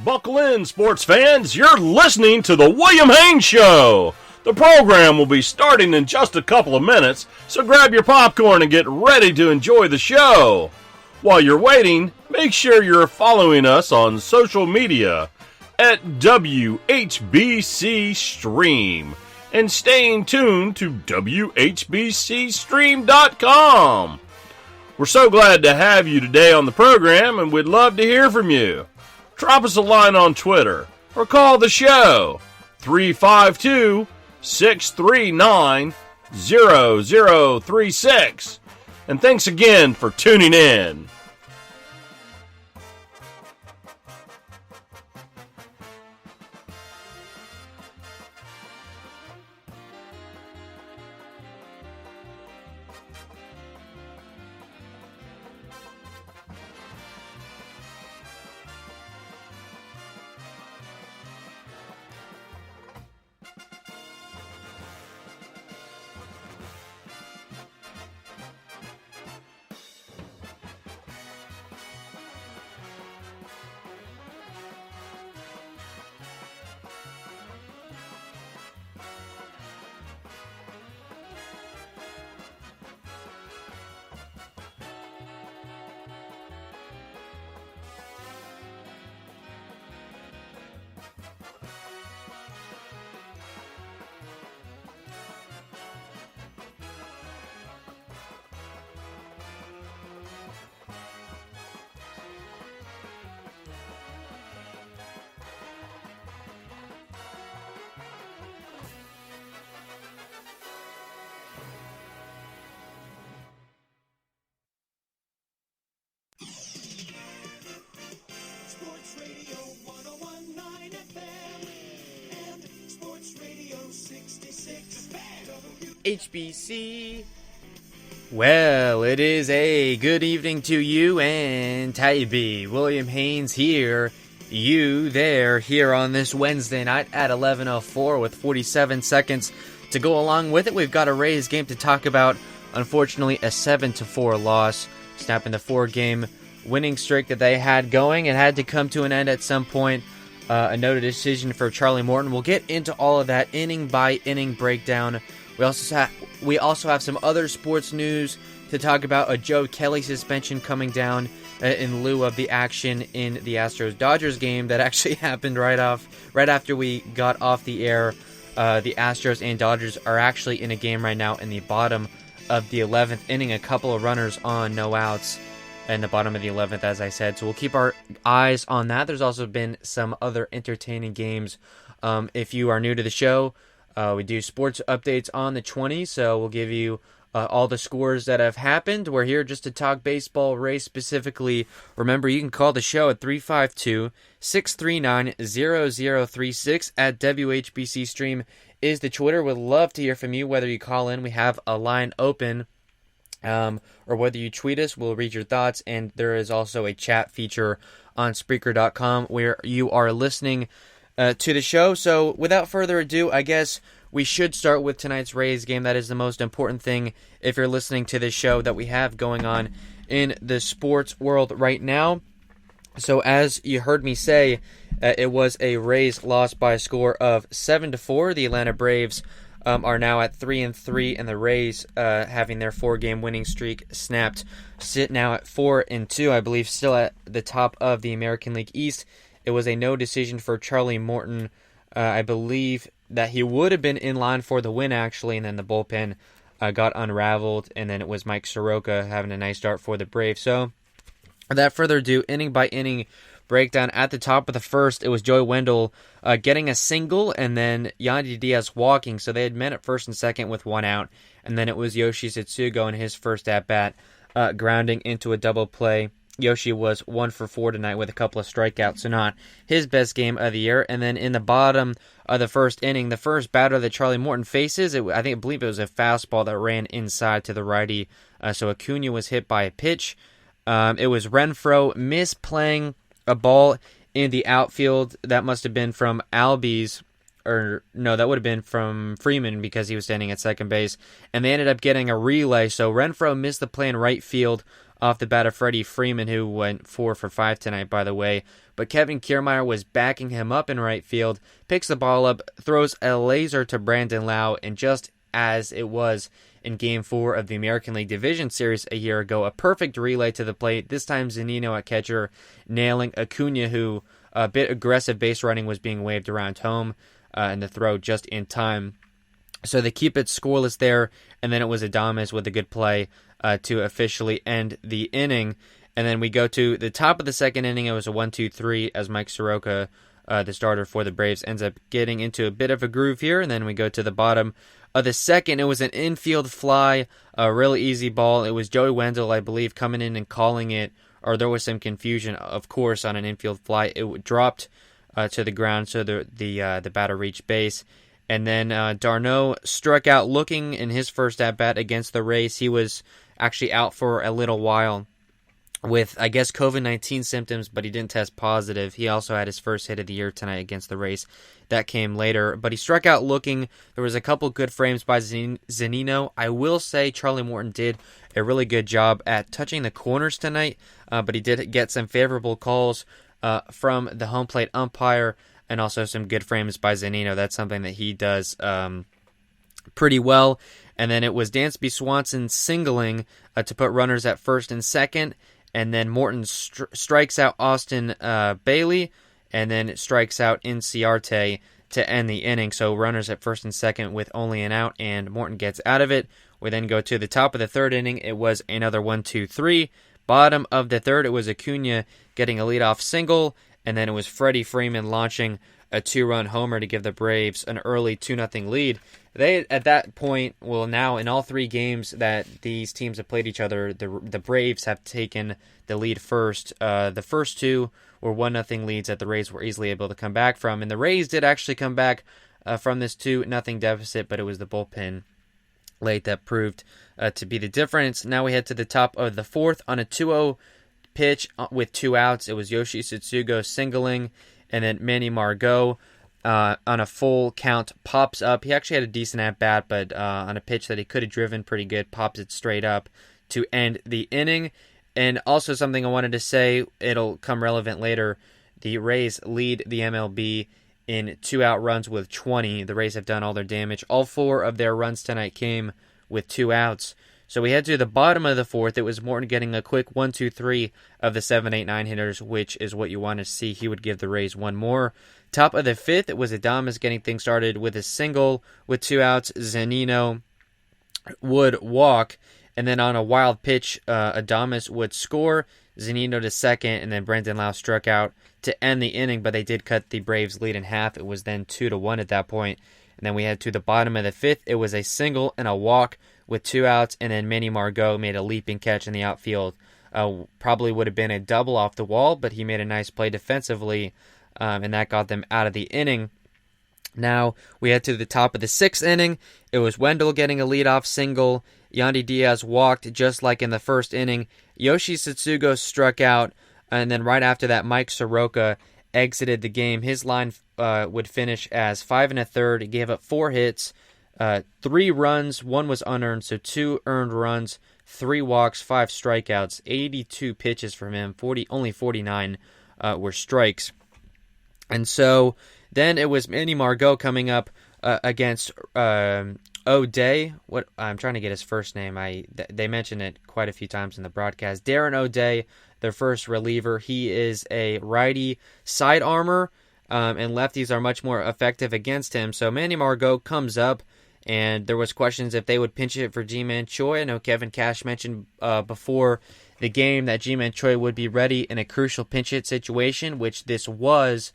Buckle in, sports fans. You're listening to The William Haynes Show. The program will be starting in just a couple of minutes, so grab your popcorn and get ready to enjoy the show. While you're waiting, make sure you're following us on social media at WHBC Stream and staying tuned to WHBCStream.com. We're so glad to have you today on the program, and we'd love to hear from you. Drop us a line on Twitter or call the show 352-639-0036. And thanks again for tuning in. HBC. Well, it is a good evening to you and Tybee. William Haynes here, you there, here on this Wednesday night at 11:04 with 47 seconds to go along with it. We've got a Rays game to talk about. Unfortunately, a 7-4 loss, snapping the 4-game winning streak that they had going. It had to come to an end at some point. A noted decision for Charlie Morton. We'll get into all of that inning by inning breakdown. We also have some other sports news to talk about. A Joe Kelly suspension coming down in lieu of the action in the Astros-Dodgers game that actually happened right after we got off the air. The Astros and Dodgers are actually in a game right now in the bottom of the 11th inning. A couple of runners on, no outs. in the bottom of the 11th, as I said. So we'll keep our eyes on that. There's also been some other entertaining games. If you are new to the show, we do sports updates on the 20s, so we'll give you all the scores that have happened. We're here just to talk baseball, Rays specifically. Remember, you can call the show at 352-639-0036 at WHBC Stream is the Twitter. Would love to hear from you, whether you call in. We have a line open. Or whether you tweet us, we'll read your thoughts, and there is also a chat feature on Spreaker.com where you are listening to the show. So without further ado, I guess we should start with tonight's Rays game. That is the most important thing if you're listening to this show that we have going on in the sports world right now. So as you heard me say, it was a Rays loss by a score of 7-4. The Atlanta Braves are now at 3-3, and the Rays, having their 4-game winning streak snapped, sit now at 4-2. I believe still at the top of the American League East. It was a no decision for Charlie Morton. I believe that he would have been in line for the win, actually, and then the bullpen got unraveled, and then it was Mike Soroka having a nice start for the Braves. So, without further ado, inning by inning breakdown. At the top of the first, it was Joey Wendell getting a single, and then Yandy Diaz walking. So they had men at first and second with 1 out, and then it was Yoshi Tsutsugo in his first at-bat grounding into a double play. Yoshi was 1 for 4 tonight with a couple of strikeouts, so not his best game of the year. And then in the bottom of the first inning, the first batter that Charlie Morton faces, I believe it was a fastball that ran inside to the righty. So Acuna was hit by a pitch. It was Renfroe misplaying a ball in the outfield. That must have been from Albies, or no, that would have been from Freeman because he was standing at second base. And they ended up getting a relay. So Renfroe missed the play in right field off the bat of Freddie Freeman, who went 4 for 5 tonight, by the way. But Kevin Kiermaier was backing him up in right field, picks the ball up, throws a laser to Brandon Lau, and just as it was in Game 4 of the American League Division Series a year ago, a perfect relay to the plate, this time Zunino at catcher, nailing Acuna, who a bit aggressive base running was being waved around home, and the throw just in time. So they keep it scoreless there, and then it was Adames with a good play to officially end the inning. And then we go to the top of the second inning. It was a 1-2-3 as Mike Soroka, the starter for the Braves, ends up getting into a bit of a groove here. And then we go to the bottom of the second. It was an infield fly, a really easy ball. It was Joey Wendell, I believe, coming in and calling it, or there was some confusion, of course, on an infield fly. It dropped to the ground, so the batter reached base. And then d'Arnaud struck out looking in his first at-bat against the Rays. He was actually out for a little while with, I guess, COVID-19 symptoms, but he didn't test positive. He also had his first hit of the year tonight against the Rays. That came later, but he struck out looking. There was a couple good frames by Zunino. I will say Charlie Morton did a really good job at touching the corners tonight, but he did get some favorable calls from the home plate umpire, and also some good frames by Zunino. That's something that he does pretty well. And then it was Dansby Swanson singling to put runners at first and second. And then Morton strikes out Austin Bailey, and then strikes out Inciarte to end the inning. So runners at first and second with only an out, and Morton gets out of it. We then go to the top of the third inning. It was another 1-2-3. Bottom of the third, it was Acuna getting a leadoff single, and then it was Freddie Freeman launching a 2-run homer to give the Braves an early 2-0 lead. They, at that point, well, now in all 3 games that these teams have played each other, the Braves have taken the lead first. The first 2 were 1-0 leads that the Rays were easily able to come back from. And the Rays did actually come back from this 2-0 deficit, but it was the bullpen late that proved to be the difference. Now we head to the top of the fourth on a 2-0 pitch with 2 outs. It was Yoshi Tsutsugo singling, and then Manny Margot on a full count pops up. He actually had a decent at-bat, but on a pitch that he could have driven pretty good, pops it straight up to end the inning. And also something I wanted to say, it'll come relevant later, the Rays lead the MLB in 2-out runs with 20. The Rays have done all their damage. All 4 of their runs tonight came with 2 outs. So we head to the bottom of the fourth. It was Morton getting a quick 1-2-3 of the 7, 8, 9 hitters, which is what you want to see. He would give the Rays one more. Top of the fifth, it was Adames getting things started with a single with 2 outs. Zunino would walk, and then on a wild pitch, Adames would score. Zunino to second, and then Brendan Lau struck out to end the inning, but they did cut the Braves' lead in half. It was then 2-1 at that point. And then we head to the bottom of the fifth. It was a single and a walk with 2 outs, and then Manny Margot made a leaping catch in the outfield. Probably would have been a double off the wall, but he made a nice play defensively, and that got them out of the inning. Now we head to the top of the 6th inning. It was Wendell getting a leadoff single. Yandy Diaz walked just like in the first inning. Yoshi Tsutsugo struck out, and then right after that, Mike Soroka exited the game. His line would finish as 5 1/3. He gave up 4 hits, 3 runs, 1 was unearned, so 2 earned runs, 3 walks, 5 strikeouts, 82 pitches from him. Only 49 were strikes. And so then it was Manny Margot coming up against O'Day. I'm trying to get his first name. They mentioned it quite a few times in the broadcast. Darren O'Day, their first reliever. He is a righty side armor, and lefties are much more effective against him. So Manny Margot comes up, and there was questions if they would pinch it for Ji-Man Choi. I know Kevin Cash mentioned before the game that Ji-Man Choi would be ready in a crucial pinch hit situation, which this was.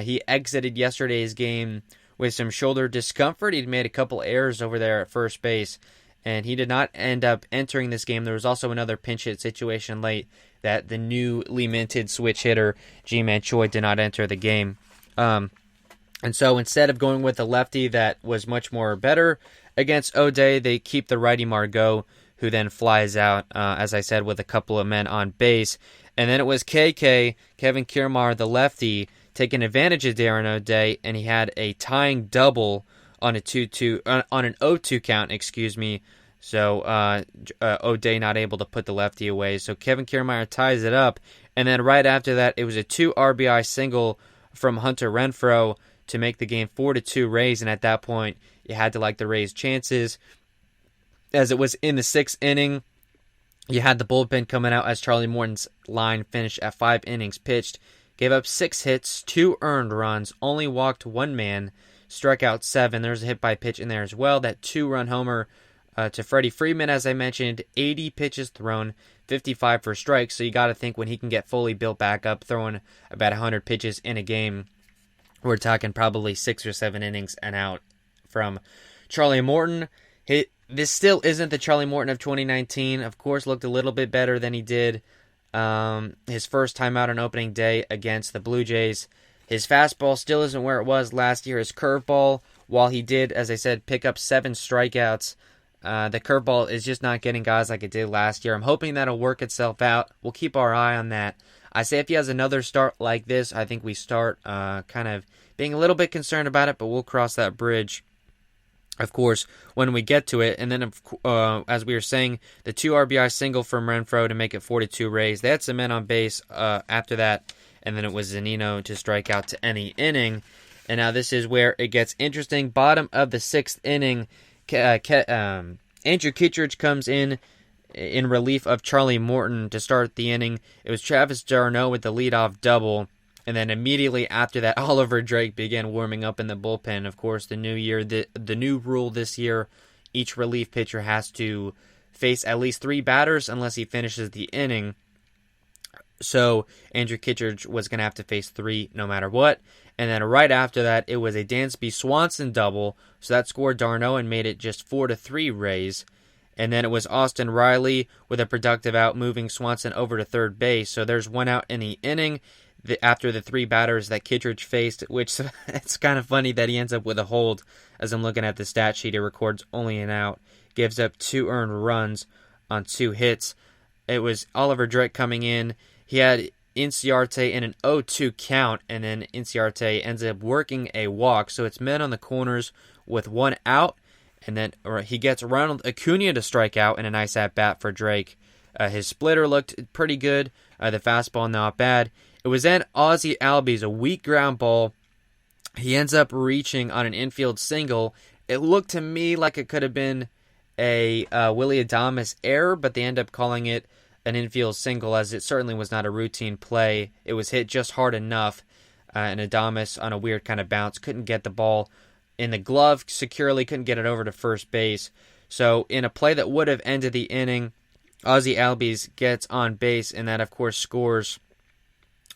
He exited yesterday's game with some shoulder discomfort. He'd made a couple errors over there at first base, and he did not end up entering this game. There was also another pinch hit situation late that the newly minted switch hitter, Ji-Man Choi, did not enter the game. And so instead of going with a lefty that was much more better against O'Day, they keep the righty Margot, who then flies out, as I said, with a couple of men on base. And then it was KK, Kevin Kiermaier, the lefty, taking advantage of Darren O'Day, and he had a tying double on a 2-2 on an 0-2 count, So O'Day not able to put the lefty away. So Kevin Kiermaier ties it up, and then right after that, it was a 2 RBI single from Hunter Renfroe to make the game 4-2 Rays. And at that point, you had to like the Rays' chances, as it was in the 6th inning. You had the bullpen coming out as Charlie Morton's line finished at 5 innings pitched. Gave up 6 hits, 2 earned runs, only walked 1 man, struck out 7. There's a hit by pitch in there as well. That 2-run homer to Freddie Freeman, as I mentioned, 80 pitches thrown, 55 for strikes. So you got to think when he can get fully built back up, throwing about 100 pitches in a game, we're talking probably 6 or 7 innings and out from Charlie Morton. This still isn't the Charlie Morton of 2019. Of course, looked a little bit better than he did his first time out on opening day against the Blue Jays. His fastball still isn't where it was last year. His curveball, while he did, as I said, pick up 7 strikeouts, the curveball is just not getting guys like it did last year. I'm hoping that'll work itself out. We'll keep our eye on that. I say if he has another start like this, I think we start kind of being a little bit concerned about it, but we'll cross that bridge, of course, when we get to it. And then, as we were saying, the 2 RBI single from Renfroe to make it 4-2 Rays. They had some men on base after that, and then it was Zunino to strike out to end the inning. And now this is where it gets interesting. Bottom of the 6th inning, Andrew Kittredge comes in relief of Charlie Morton to start the inning. It was Travis d'Arnaud with the leadoff double. And then immediately after that, Oliver Drake began warming up in the bullpen. Of course, the new rule this year, each relief pitcher has to face at least 3 batters unless he finishes the inning. So Andrew Kittredge was going to have to face 3 no matter what. And then right after that, it was a Dansby Swanson double. So that scored d'Arnaud and made it just 4-3 Rays. And then it was Austin Riley with a productive out, moving Swanson over to third base. So there's 1 out in the inning. After the 3 batters that Kittredge faced, which it's kind of funny that he ends up with a hold. As I'm looking at the stat sheet, he records only an out, gives up 2 earned runs on 2 hits. It was Oliver Drake coming in. He had Inciarte in an 0-2 count, and then Inciarte ends up working a walk. So it's men on the corners with 1 out, and then he gets Ronald Acuna to strike out in a nice at-bat for Drake. His splitter looked pretty good. The fastball not bad. It was then Ozzie Albies, a weak ground ball. He ends up reaching on an infield single. It looked to me like it could have been a Willy Adames error, but they end up calling it an infield single, as it certainly was not a routine play. It was hit just hard enough, and Adames on a weird kind of bounce couldn't get the ball in the glove securely, couldn't get it over to first base. So in a play that would have ended the inning, Ozzie Albies gets on base, and that, of course, scores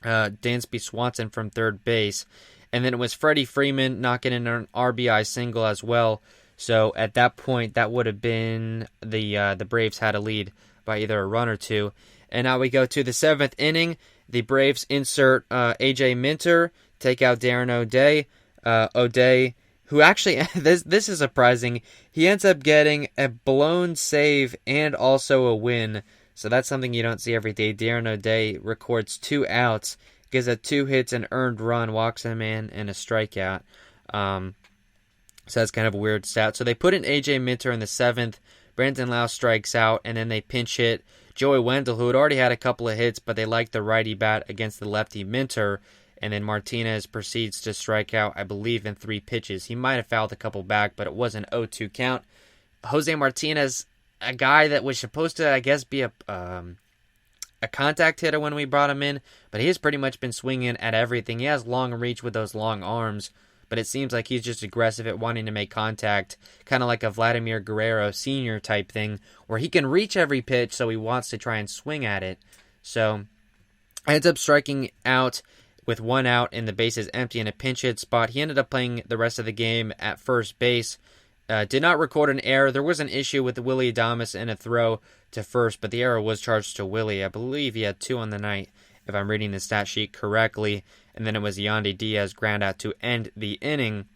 Dansby Swanson from third base. And then it was Freddie Freeman knocking in an RBI single as well. So at that point, that would have been the Braves had a lead by either a run or two. And now we go to the 7th inning. The Braves insert A.J. Minter, take out Darren O'Day. O'Day, who actually, this is surprising, he ends up getting a blown save and also a win. So that's something you don't see every day. Darren O'Day records 2 outs, gives up 2 hits, an earned run, walks a man, and a strikeout. So that's kind of a weird stat. So they put in A.J. Minter in the 7th. Brandon Lau strikes out, and then they pinch hit Joey Wendell, who had already had a couple of hits, but they liked the righty bat against the lefty Minter. And then Martinez proceeds to strike out, I believe, in 3 pitches. He might have fouled a couple back, but it was an 0-2 count. Jose Martinez, a guy that was supposed to, I guess, be a contact hitter when we brought him in, but he has pretty much been swinging at everything. He has long reach with those long arms, but it seems like he's just aggressive at wanting to make contact, kind of like a Vladimir Guerrero Sr. type thing, where he can reach every pitch, so he wants to try and swing at it. So, ends up striking out with 1 out and the bases empty in a pinch hit spot. He ended up playing the rest of the game at first base. Did not record an error. There was an issue with Willie Adames and a throw to first, but the error was charged to Willie. I believe he had 2 on the night, if I'm reading the stat sheet correctly. And then it was Yandy Diaz ground out to end the inning.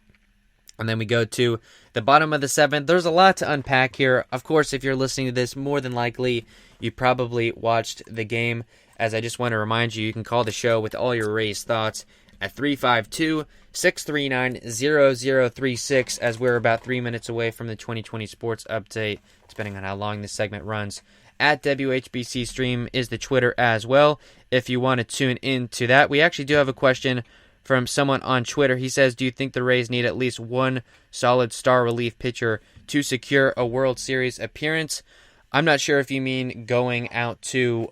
And then we go to the bottom of the 7th. There's a lot to unpack here. Of course, if you're listening to this, more than likely you probably watched the game. As I just want to remind you, you can call the show with all your Rays thoughts at 352-639-0036, as we're about 3 minutes away from the 2020 Sports Update, depending on how long this segment runs. At WHBC Stream is the Twitter as well, if you want to tune in to that. We actually do have a question from someone on Twitter. He says, do you think the Rays need at least one solid star relief pitcher to secure a World Series appearance? I'm not sure if you mean going out to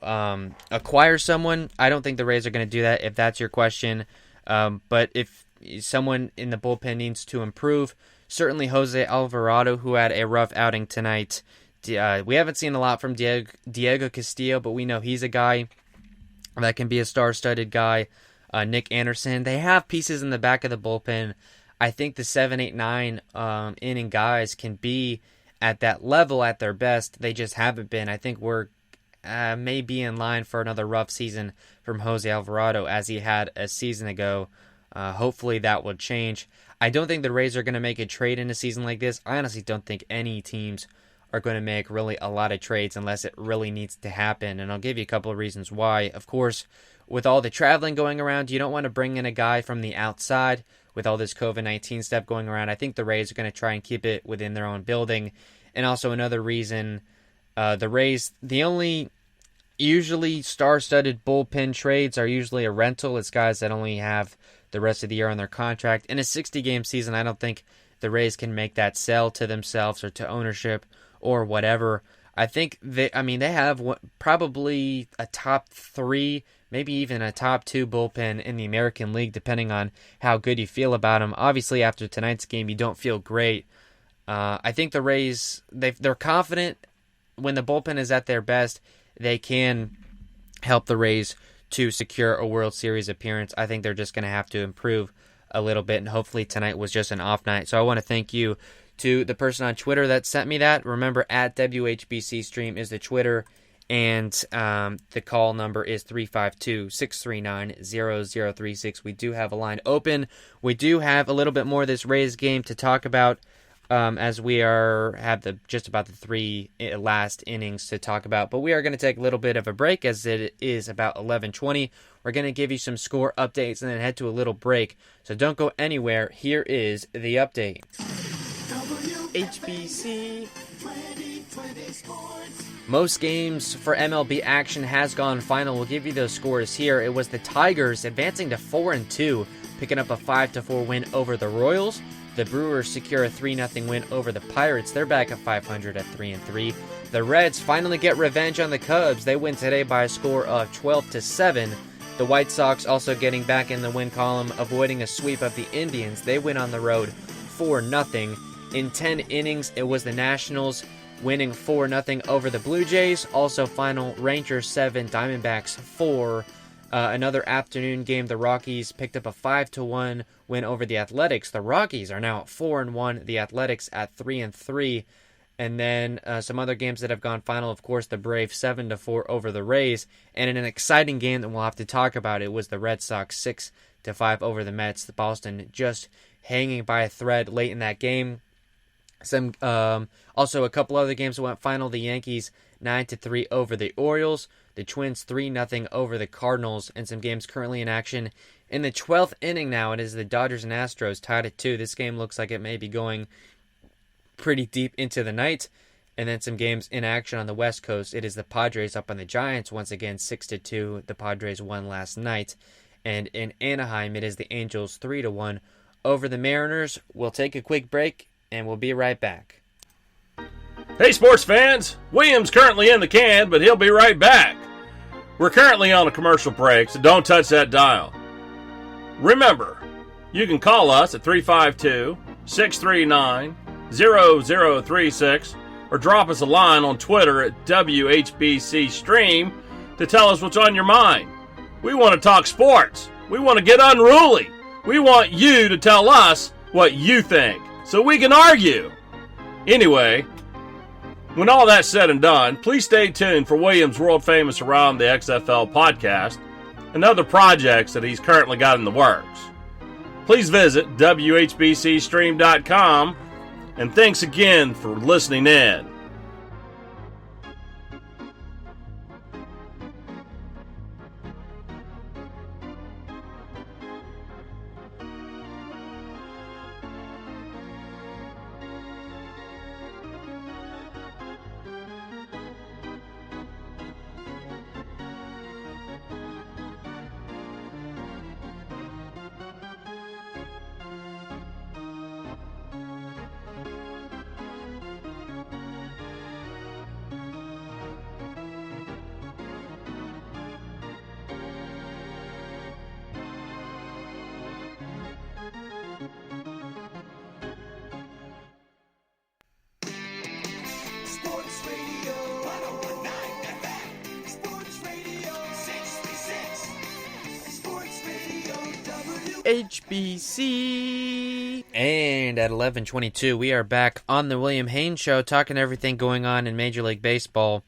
acquire someone. I don't think the Rays are going to do that if that's your question. But if someone in the bullpen needs to improve, certainly Jose Alvarado, who had a rough outing tonight. We haven't seen a lot from Diego Castillo, but we know he's a guy that can be a star-studded guy. Nick Anderson. They have pieces in the back of the bullpen. I think the 7, 8, 9 inning guys can be at that level at their best. They just haven't been. I think we're maybe in line for another rough season from Jose Alvarado as he had a season ago. Hopefully that will change. I don't think the Rays are going to make a trade in a season like this. I honestly don't think any teams are going to make really a lot of trades unless it really needs to happen. And I'll give you a couple of reasons why. Of course, with all the traveling going around, you don't want to bring in a guy from the outside with all this COVID-19 stuff going around. I think the Rays are going to try and keep it within their own building. And also another reason, the Rays, the only usually star-studded bullpen trades are usually a rental. It's guys that only have the rest of the year on their contract. In a 60-game season, I don't think the Rays can make that sell to themselves or to ownership or whatever. I think they have probably a top 3, maybe even a top 2 bullpen in the American League, depending on how good you feel about them. Obviously, after tonight's game, you don't feel great. I think the Rays, they're confident when the bullpen is at their best, they can help the Rays to secure a World Series appearance. I think they're just going to have to improve a little bit, and hopefully tonight was just an off night. So I want to thank you to the person on Twitter that sent me that. Remember, at WHBC Stream is the Twitter, and the call number is 352-639-0036. We do have a line open. We do have a little bit more of this Rays game to talk about, as we have just about the 3 last innings to talk about. But we are going to take a little bit of a break as it is about 11:20. We're going to give you some score updates and then head to a little break. So don't go anywhere. Here is the update. HBC. Most games for MLB action has gone final. We'll give you those scores here. It was the Tigers advancing to 4-2, picking up a 5-4 win over the Royals. The Brewers secure a 3-0 win over the Pirates. They're back at 500 at 3-3. The Reds finally get revenge on the Cubs. They win today by a score of 12-7. The White Sox also getting back in the win column, avoiding a sweep of the Indians. They win on the road 4-0. In 10 innings, it was the Nationals winning 4-0 over the Blue Jays. Also, final Rangers 7, Diamondbacks 4. Another afternoon game, the Rockies picked up a 5-1 win over the Athletics. The Rockies are now at 4-1, the Athletics at 3-3. And then some other games that have gone final, of course, the Braves 7-4 over the Rays. And in an exciting game that we'll have to talk about, it was the Red Sox 6-5 over the Mets. The Boston just hanging by a thread late in that game. Some also a couple other games that went final. The Yankees 9-3 over the Orioles. The Twins 3-0 over the Cardinals. And some games currently in action. In the 12th inning now, it is the Dodgers and Astros tied at 2. This game looks like it may be going pretty deep into the night. And then some games in action on the West Coast. It is the Padres up on the Giants once again 6-2. The Padres won last night. And in Anaheim, it is the Angels 3-1 over the Mariners. We'll take a quick break and we'll be right back. Hey sports fans, William's currently in the can, but he'll be right back. We're currently on a commercial break, so don't touch that dial. Remember, you can call us at 352-639-0036 or drop us a line on Twitter at WHBC Stream to tell us what's on your mind. We want to talk sports. We want to get unruly. We want you to tell us what you think so we can argue. Anyway, when all that's said and done, please stay tuned for William's world-famous Around the XFL podcast and other projects that he's currently got in the works. Please visit WHBCstream.com, and thanks again for listening in. HBC. And at 11:22, we are back on the William Haynes Show, talking everything going on in Major League Baseball,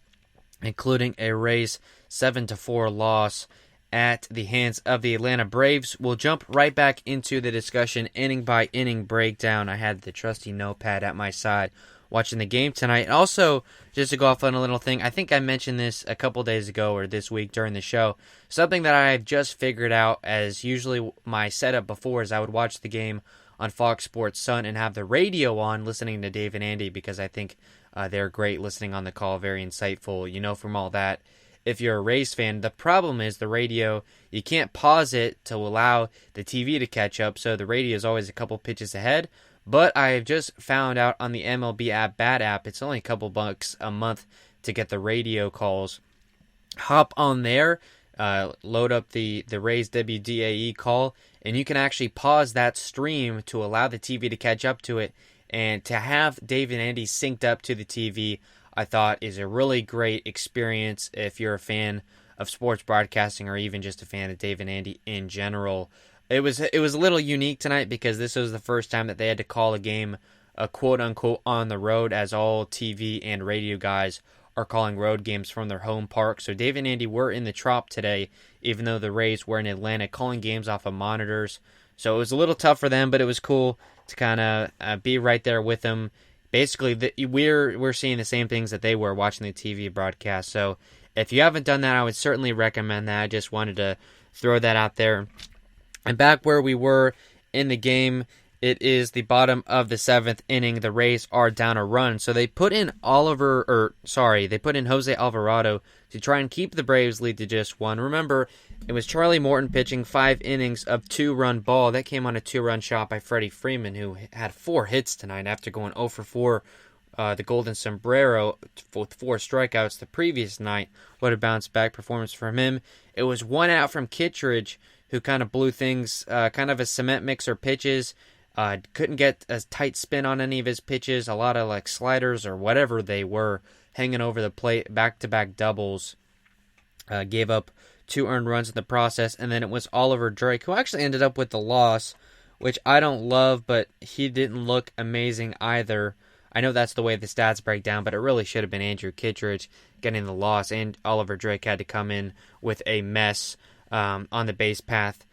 including a Rays 7-4 loss at the hands of the Atlanta Braves. We'll jump right back into the discussion, inning by inning breakdown. I had the trusty notepad at my side watching the game tonight. And also, just to go off on a little thing, I think I mentioned this a couple days ago or this week during the show. Something that I've just figured out, as usually my setup before is I would watch the game on Fox Sports Sun and have the radio on, listening to Dave and Andy, because I think they're great listening on the call, very insightful, from all that. If you're a Rays fan, the problem is the radio, you can't pause it to allow the TV to catch up, so the radio is always a couple pitches ahead. But I have just found out on the MLB app, Bat app, it's only a couple bucks a month to get the radio calls. Hop on there, load up the Rays WDAE call, and you can actually pause that stream to allow the TV to catch up to it. And to have Dave and Andy synced up to the TV, I thought is a really great experience if you're a fan of sports broadcasting or even just a fan of Dave and Andy in general. It was a little unique tonight because this was the first time that they had to call a game, quote-unquote, on the road, as all TV and radio guys are calling road games from their home park. So Dave and Andy were in the Trop today, even though the Rays were in Atlanta, calling games off of monitors. So it was a little tough for them, but it was cool to kind of be right there with them. Basically, we're seeing the same things that they were watching the TV broadcast. So if you haven't done that, I would certainly recommend that. I just wanted to throw that out there. And back where we were in the game, it is the bottom of the 7th inning. The Rays are down a run. So they put in Jose Alvarado to try and keep the Braves lead to just one. Remember, it was Charlie Morton pitching 5 innings of 2-run ball. That came on a 2-run shot by Freddie Freeman, who had 4 hits tonight after going 0 for 4. The Golden Sombrero with 4 strikeouts the previous night. What a bounce back performance from him. It was 1 out from Kittredge, who kind of blew things, kind of a cement mixer pitches. Couldn't get a tight spin on any of his pitches. A lot of like sliders or whatever they were hanging over the plate. Back-to-back doubles. Gave up 2 earned runs in the process. And then it was Oliver Drake, who actually ended up with the loss, which I don't love, but he didn't look amazing either. I know that's the way the stats break down, but it really should have been Andrew Kittredge getting the loss, and Oliver Drake had to come in with a mess on the base path.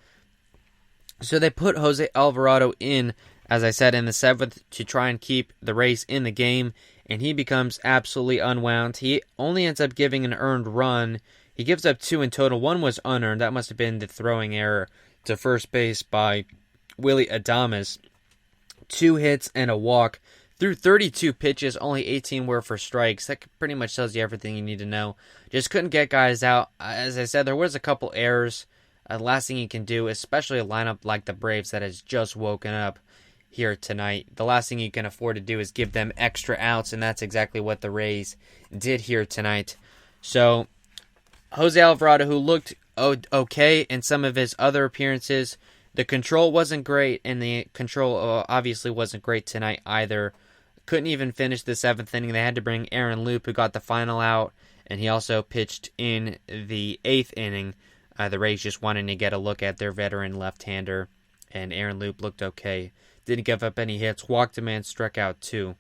So they put Jose Alvarado in, as I said, in the 7th to try and keep the Rays in the game, and he becomes absolutely unwound. He only ends up giving an earned run. He gives up 2 in total. 1 was unearned. That must have been the throwing error to first base by Willy Adames. 2 hits and a walk. Through 32 pitches, only 18 were for strikes. That pretty much tells you everything you need to know. Just couldn't get guys out. As I said, there was a couple errors. The last thing you can do, especially a lineup like the Braves that has just woken up here tonight, the last thing you can afford to do is give them extra outs, and that's exactly what the Rays did here tonight. So, Jose Alvarado, who looked okay in some of his other appearances, the control wasn't great, and the control obviously wasn't great tonight either. Couldn't even finish the 7th inning. They had to bring Aaron Loop, who got the final out, and he also pitched in the 8th inning. The Rays just wanted to get a look at their veteran left-hander, and Aaron Loop looked okay. Didn't give up any hits, walked a man, struck out 2.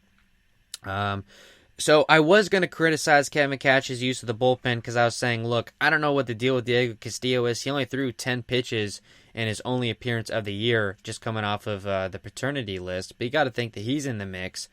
So I was going to criticize Kevin Cash's use of the bullpen because I was saying, look, I don't know what the deal with Diego Castillo is. He only threw 10 pitches in his only appearance of the year, just coming off of the paternity list. But you got to think that he's in the mix.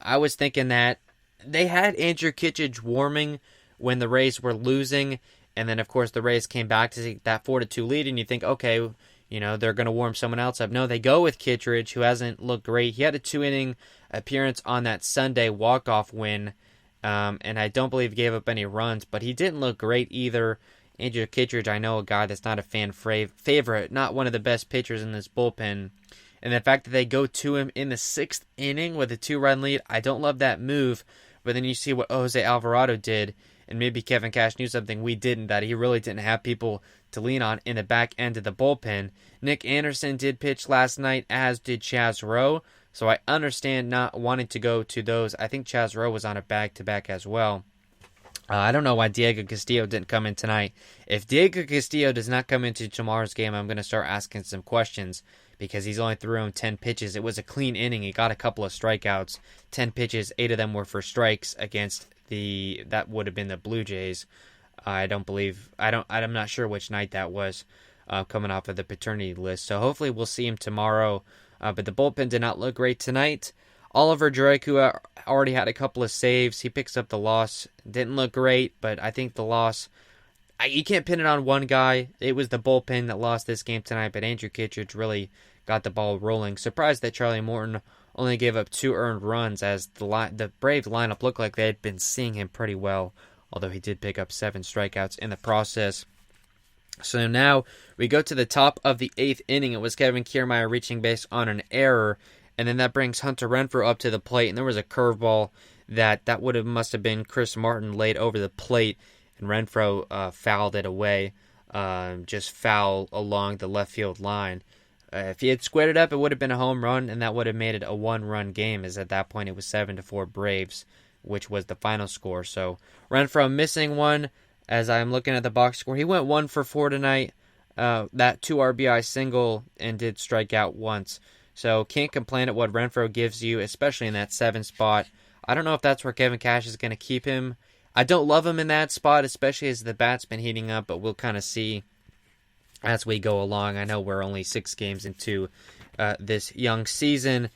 I was thinking that they had Andrew Kittredge warming when the Rays were losing, and then, of course, the Rays came back to take that 4-2 lead, and you think, okay, you know, they're going to warm someone else up. No, they go with Kittredge, who hasn't looked great. He had a 2-inning appearance on that Sunday walk-off win, and I don't believe he gave up any runs, but he didn't look great either. Andrew Kittredge, I know a guy that's not a fan favorite, not one of the best pitchers in this bullpen. And the fact that they go to him in the 6th inning with a 2-run lead, I don't love that move. But then you see what Jose Alvarado did, and maybe Kevin Cash knew something we didn't, that he really didn't have people to lean on in the back end of the bullpen. Nick Anderson did pitch last night, as did Chaz Rowe, so I understand not wanting to go to those. I think Chaz Rowe was on a back-to-back as well. I don't know why Diego Castillo didn't come in tonight. If Diego Castillo does not come into tomorrow's game, I'm going to start asking some questions, because he's only thrown 10 pitches. It was a clean inning. He got a couple of strikeouts. 10 pitches, 8 of them were for strikes against that would have been the Blue Jays. I'm not sure which night that was, coming off of the paternity list. So hopefully we'll see him tomorrow. But the bullpen did not look great tonight. Oliver Drake, who already had a couple of saves, he picks up the loss. Didn't look great, but I think the loss, you can't pin it on one guy. It was the bullpen that lost this game tonight, but Andrew Kittredge really got the ball rolling. Surprised that Charlie Morton only gave up 2 earned runs, as the Braves lineup looked like they had been seeing him pretty well, although he did pick up 7 strikeouts in the process. So now we go to the top of the 8th inning. It was Kevin Kiermaier reaching base on an error, and then that brings Hunter Renfroe up to the plate, and there was a curveball that must have been Chris Martin laid over the plate, and Renfroe fouled it away, just foul along the left field line. If he had squared it up, it would have been a home run, and that would have made it a 1-run game, as at that point it was 7-4 Braves, which was the final score. So Renfroe missing one. As I'm looking at the box score, he went 1 for 4 tonight. That 2 RBI single, and did strike out once. So can't complain at what Renfroe gives you, especially in that 7 spot. I don't know if that's where Kevin Cash is going to keep him. I don't love him in that spot, especially as the bat's been heating up, but we'll kind of see as we go along. I know we're only 6 games into this young season.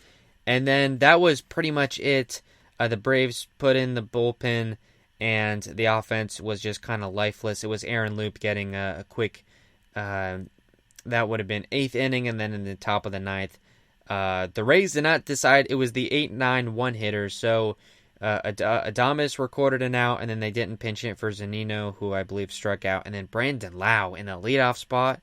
And then that was pretty much it. The Braves put in the bullpen, and the offense was just kind of lifeless. It was Aaron Loop getting a quick, that would have been 8th inning, and then in the top of the 9th. The Rays did not decide. It was the 8-9 one-hitters, so Adames recorded an out, and then they didn't pinch it for Zunino, who I believe struck out, and then Brandon Lau in the leadoff spot.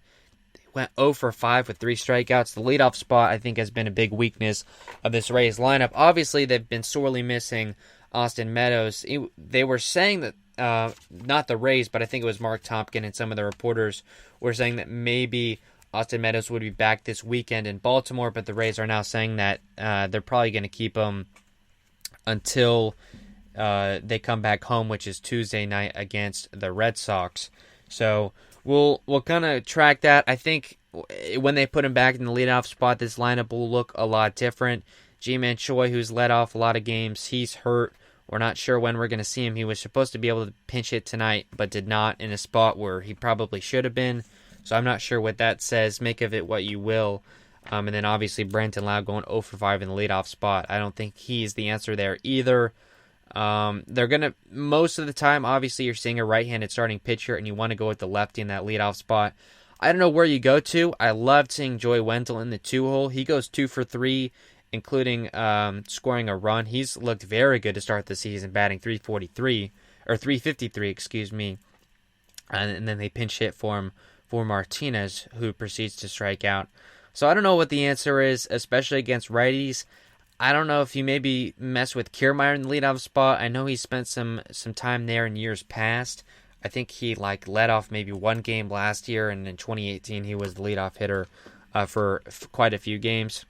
They went 0 for 5 with 3 strikeouts. The leadoff spot, I think, has been a big weakness of this Rays lineup. Obviously, they've been sorely missing Austin Meadows. They were saying that, not the Rays, but I think it was Mark Tompkin and some of the reporters were saying that maybe Austin Meadows would be back this weekend in Baltimore, but the Rays are now saying that they're probably going to keep him until they come back home, which is Tuesday night against the Red Sox. So we'll kind of track that. I think when they put him back in the leadoff spot, this lineup will look a lot different. Ji-Man Choi, who's led off a lot of games, he's hurt. We're not sure when we're going to see him. He was supposed to be able to pinch hit tonight, but did not, in a spot where he probably should have been. So I'm not sure what that says. Make of it what you will. And then obviously Brenton Lau going 0 for 5 in the leadoff spot. I don't think he's the answer there either. They're going to, most of the time, obviously you're seeing a right-handed starting pitcher and you want to go with the lefty in that leadoff spot. I don't know where you go to. I loved seeing Joey Wendell in the 2-hole. He goes 2 for 3, including scoring a run. He's looked very good to start the season, batting 353, excuse me. And then they pinch hit for him for Martinez, who proceeds to strike out. So I don't know what the answer is, especially against righties. I don't know if you maybe mess with Kiermaier in the leadoff spot. I know he spent some time there in years past. I think he led off maybe one game last year, and in 2018 he was the leadoff hitter for quite a few games.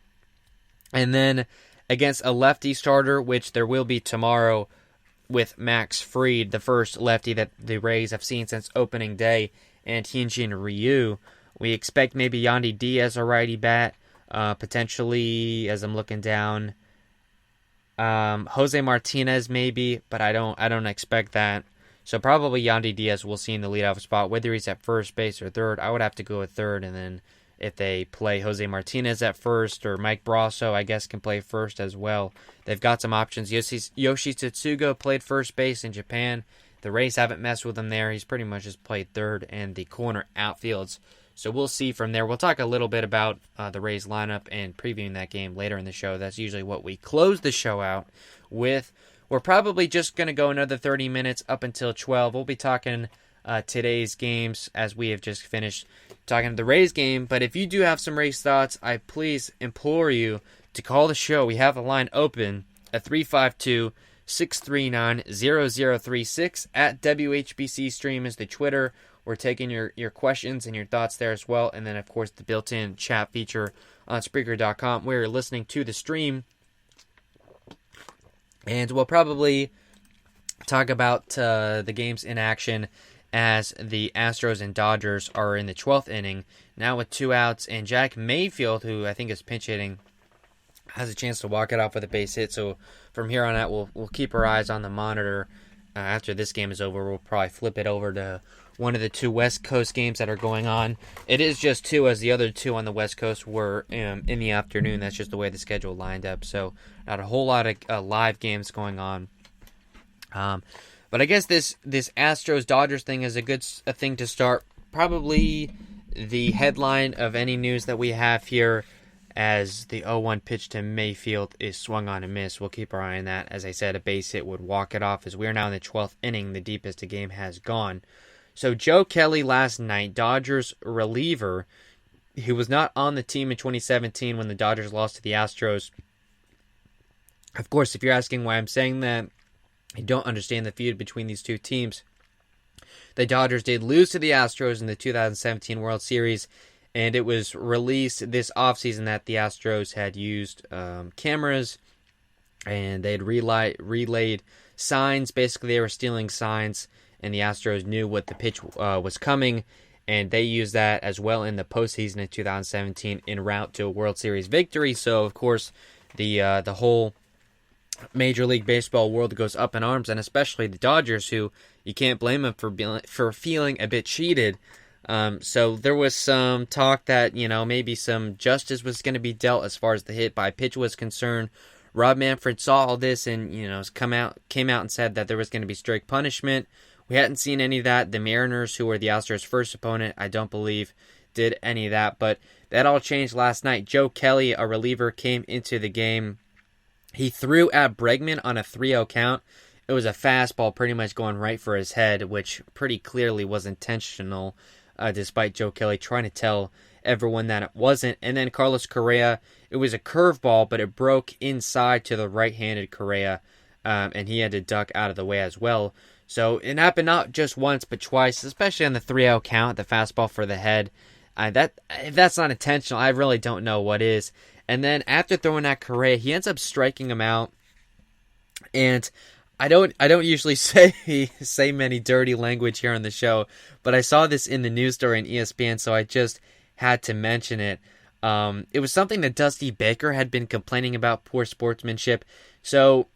And then against a lefty starter, which there will be tomorrow with Max Fried, the first lefty that the Rays have seen since opening day, and Hyunjin Ryu, we expect maybe Yandy Diaz, a righty bat, potentially, as I'm looking down, Jose Martinez maybe, but I don't expect that. So probably Yandy Diaz we'll see in the leadoff spot, whether he's at first base or third. I would have to go with third, and then if they play Jose Martinez at first, or Mike Brasso, I guess, can play first as well. They've got some options. Yoshi Tsutsugo played first base in Japan. The Rays haven't messed with him there. He's pretty much just played third and the corner outfields. So we'll see from there. We'll talk a little bit about the Rays lineup and previewing that game later in the show. That's usually what we close the show out with. We're probably just going to go another 30 minutes up until 12. We'll be talking today's games as we have just finished talking the Rays game. But if you do have some Rays thoughts, I please implore you to call the show. We have a line open at 352-639-0036. At WHBC Stream is the Twitter. We're taking your questions and your thoughts there as well. And then, of course, the built-in chat feature on Spreaker.com where you're listening to the stream. And we'll probably talk about the games in action as the Astros and Dodgers are in the 12th inning, now with 2 outs. And Jack Mayfield, who I think is pinch hitting, has a chance to walk it off with a base hit. So from here on out, we'll keep our eyes on the monitor. After this game is over, we'll probably flip it over to one of the 2 West Coast games that are going on. It is just 2, as the other 2 on the West Coast were in the afternoon. That's just the way the schedule lined up. So not a whole lot of live games going on. But I guess this Astros-Dodgers thing is a thing to start. Probably the headline of any news that we have here, as the 0-1 pitch to Mayfield is swung on and missed. We'll keep our eye on that. As I said, a base hit would walk it off, as we are now in the 12th inning, the deepest the game has gone. So Joe Kelly last night, Dodgers reliever, who was not on the team in 2017 when the Dodgers lost to the Astros. Of course, if you're asking why I'm saying that, you don't understand the feud between these two teams. The Dodgers did lose to the Astros in the 2017 World Series, and it was released this offseason that the Astros had used cameras, and they had relayed signs. Basically, they were stealing signs, and the Astros knew what the pitch was coming, and they used that as well in the postseason in 2017 en route to a World Series victory. So, of course, the whole Major League Baseball world goes up in arms, and especially the Dodgers, who you can't blame them for feeling a bit cheated. So there was some talk that, maybe some justice was going to be dealt as far as the hit by pitch was concerned. Rob Manfred saw all this and, came out and said that there was going to be strict punishment. We hadn't seen any of that. The Mariners, who were the Astros' first opponent, I don't believe did any of that. But that all changed last night. Joe Kelly, a reliever, came into the game. He threw at Bregman on a 3-0 count. It was a fastball pretty much going right for his head, which pretty clearly was intentional, despite Joe Kelly trying to tell everyone that it wasn't. And then Carlos Correa, it was a curveball, but it broke inside to the right-handed Correa, and he had to duck out of the way as well. So it happened not just once, but twice, especially on the 3-0 count, the fastball for the head. If that's not intentional, I really don't know what is. And then after throwing at Correa, he ends up striking him out. And I don't usually say many dirty language here on the show, but I saw this in the news story on ESPN, so I just had to mention it. It was something that Dusty Baker had been complaining about, poor sportsmanship. So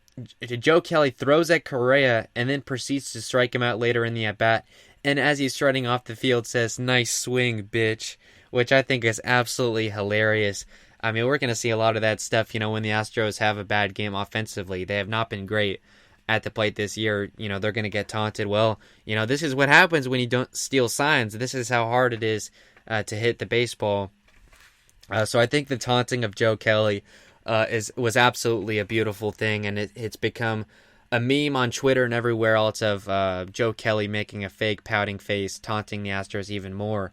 Joe Kelly throws at Correa and then proceeds to strike him out later in the at-bat. And as he's striding off the field, says, "Nice swing, bitch," which I think is absolutely hilarious. I mean, we're going to see a lot of that stuff, when the Astros have a bad game offensively. They have not been great at the plate this year. They're going to get taunted. Well, this is what happens when you don't steal signs. This is how hard it is to hit the baseball. So I think the taunting of Joe Kelly was absolutely a beautiful thing, and it's become a meme on Twitter and everywhere else of Joe Kelly making a fake pouting face, taunting the Astros even more.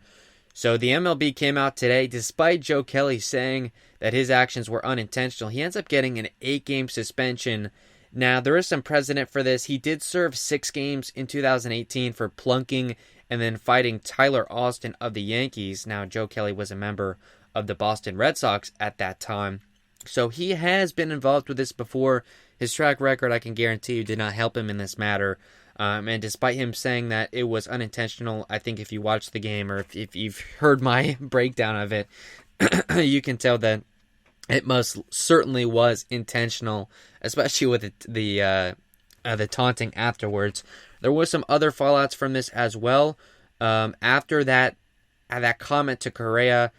So the MLB came out today, despite Joe Kelly saying that his actions were unintentional. He ends up getting an 8-game suspension. Now, there is some precedent for this. He did serve 6 games in 2018 for plunking and then fighting Tyler Austin of the Yankees. Now, Joe Kelly was a member of the Boston Red Sox at that time. So he has been involved with this before. His track record, I can guarantee you, did not help him in this matter. And despite him saying that it was unintentional, I think if you watch the game or if you've heard my breakdown of it, you can tell that it most certainly was intentional, especially with the taunting afterwards. There was some other fallouts from this as well. After that comment to Correa,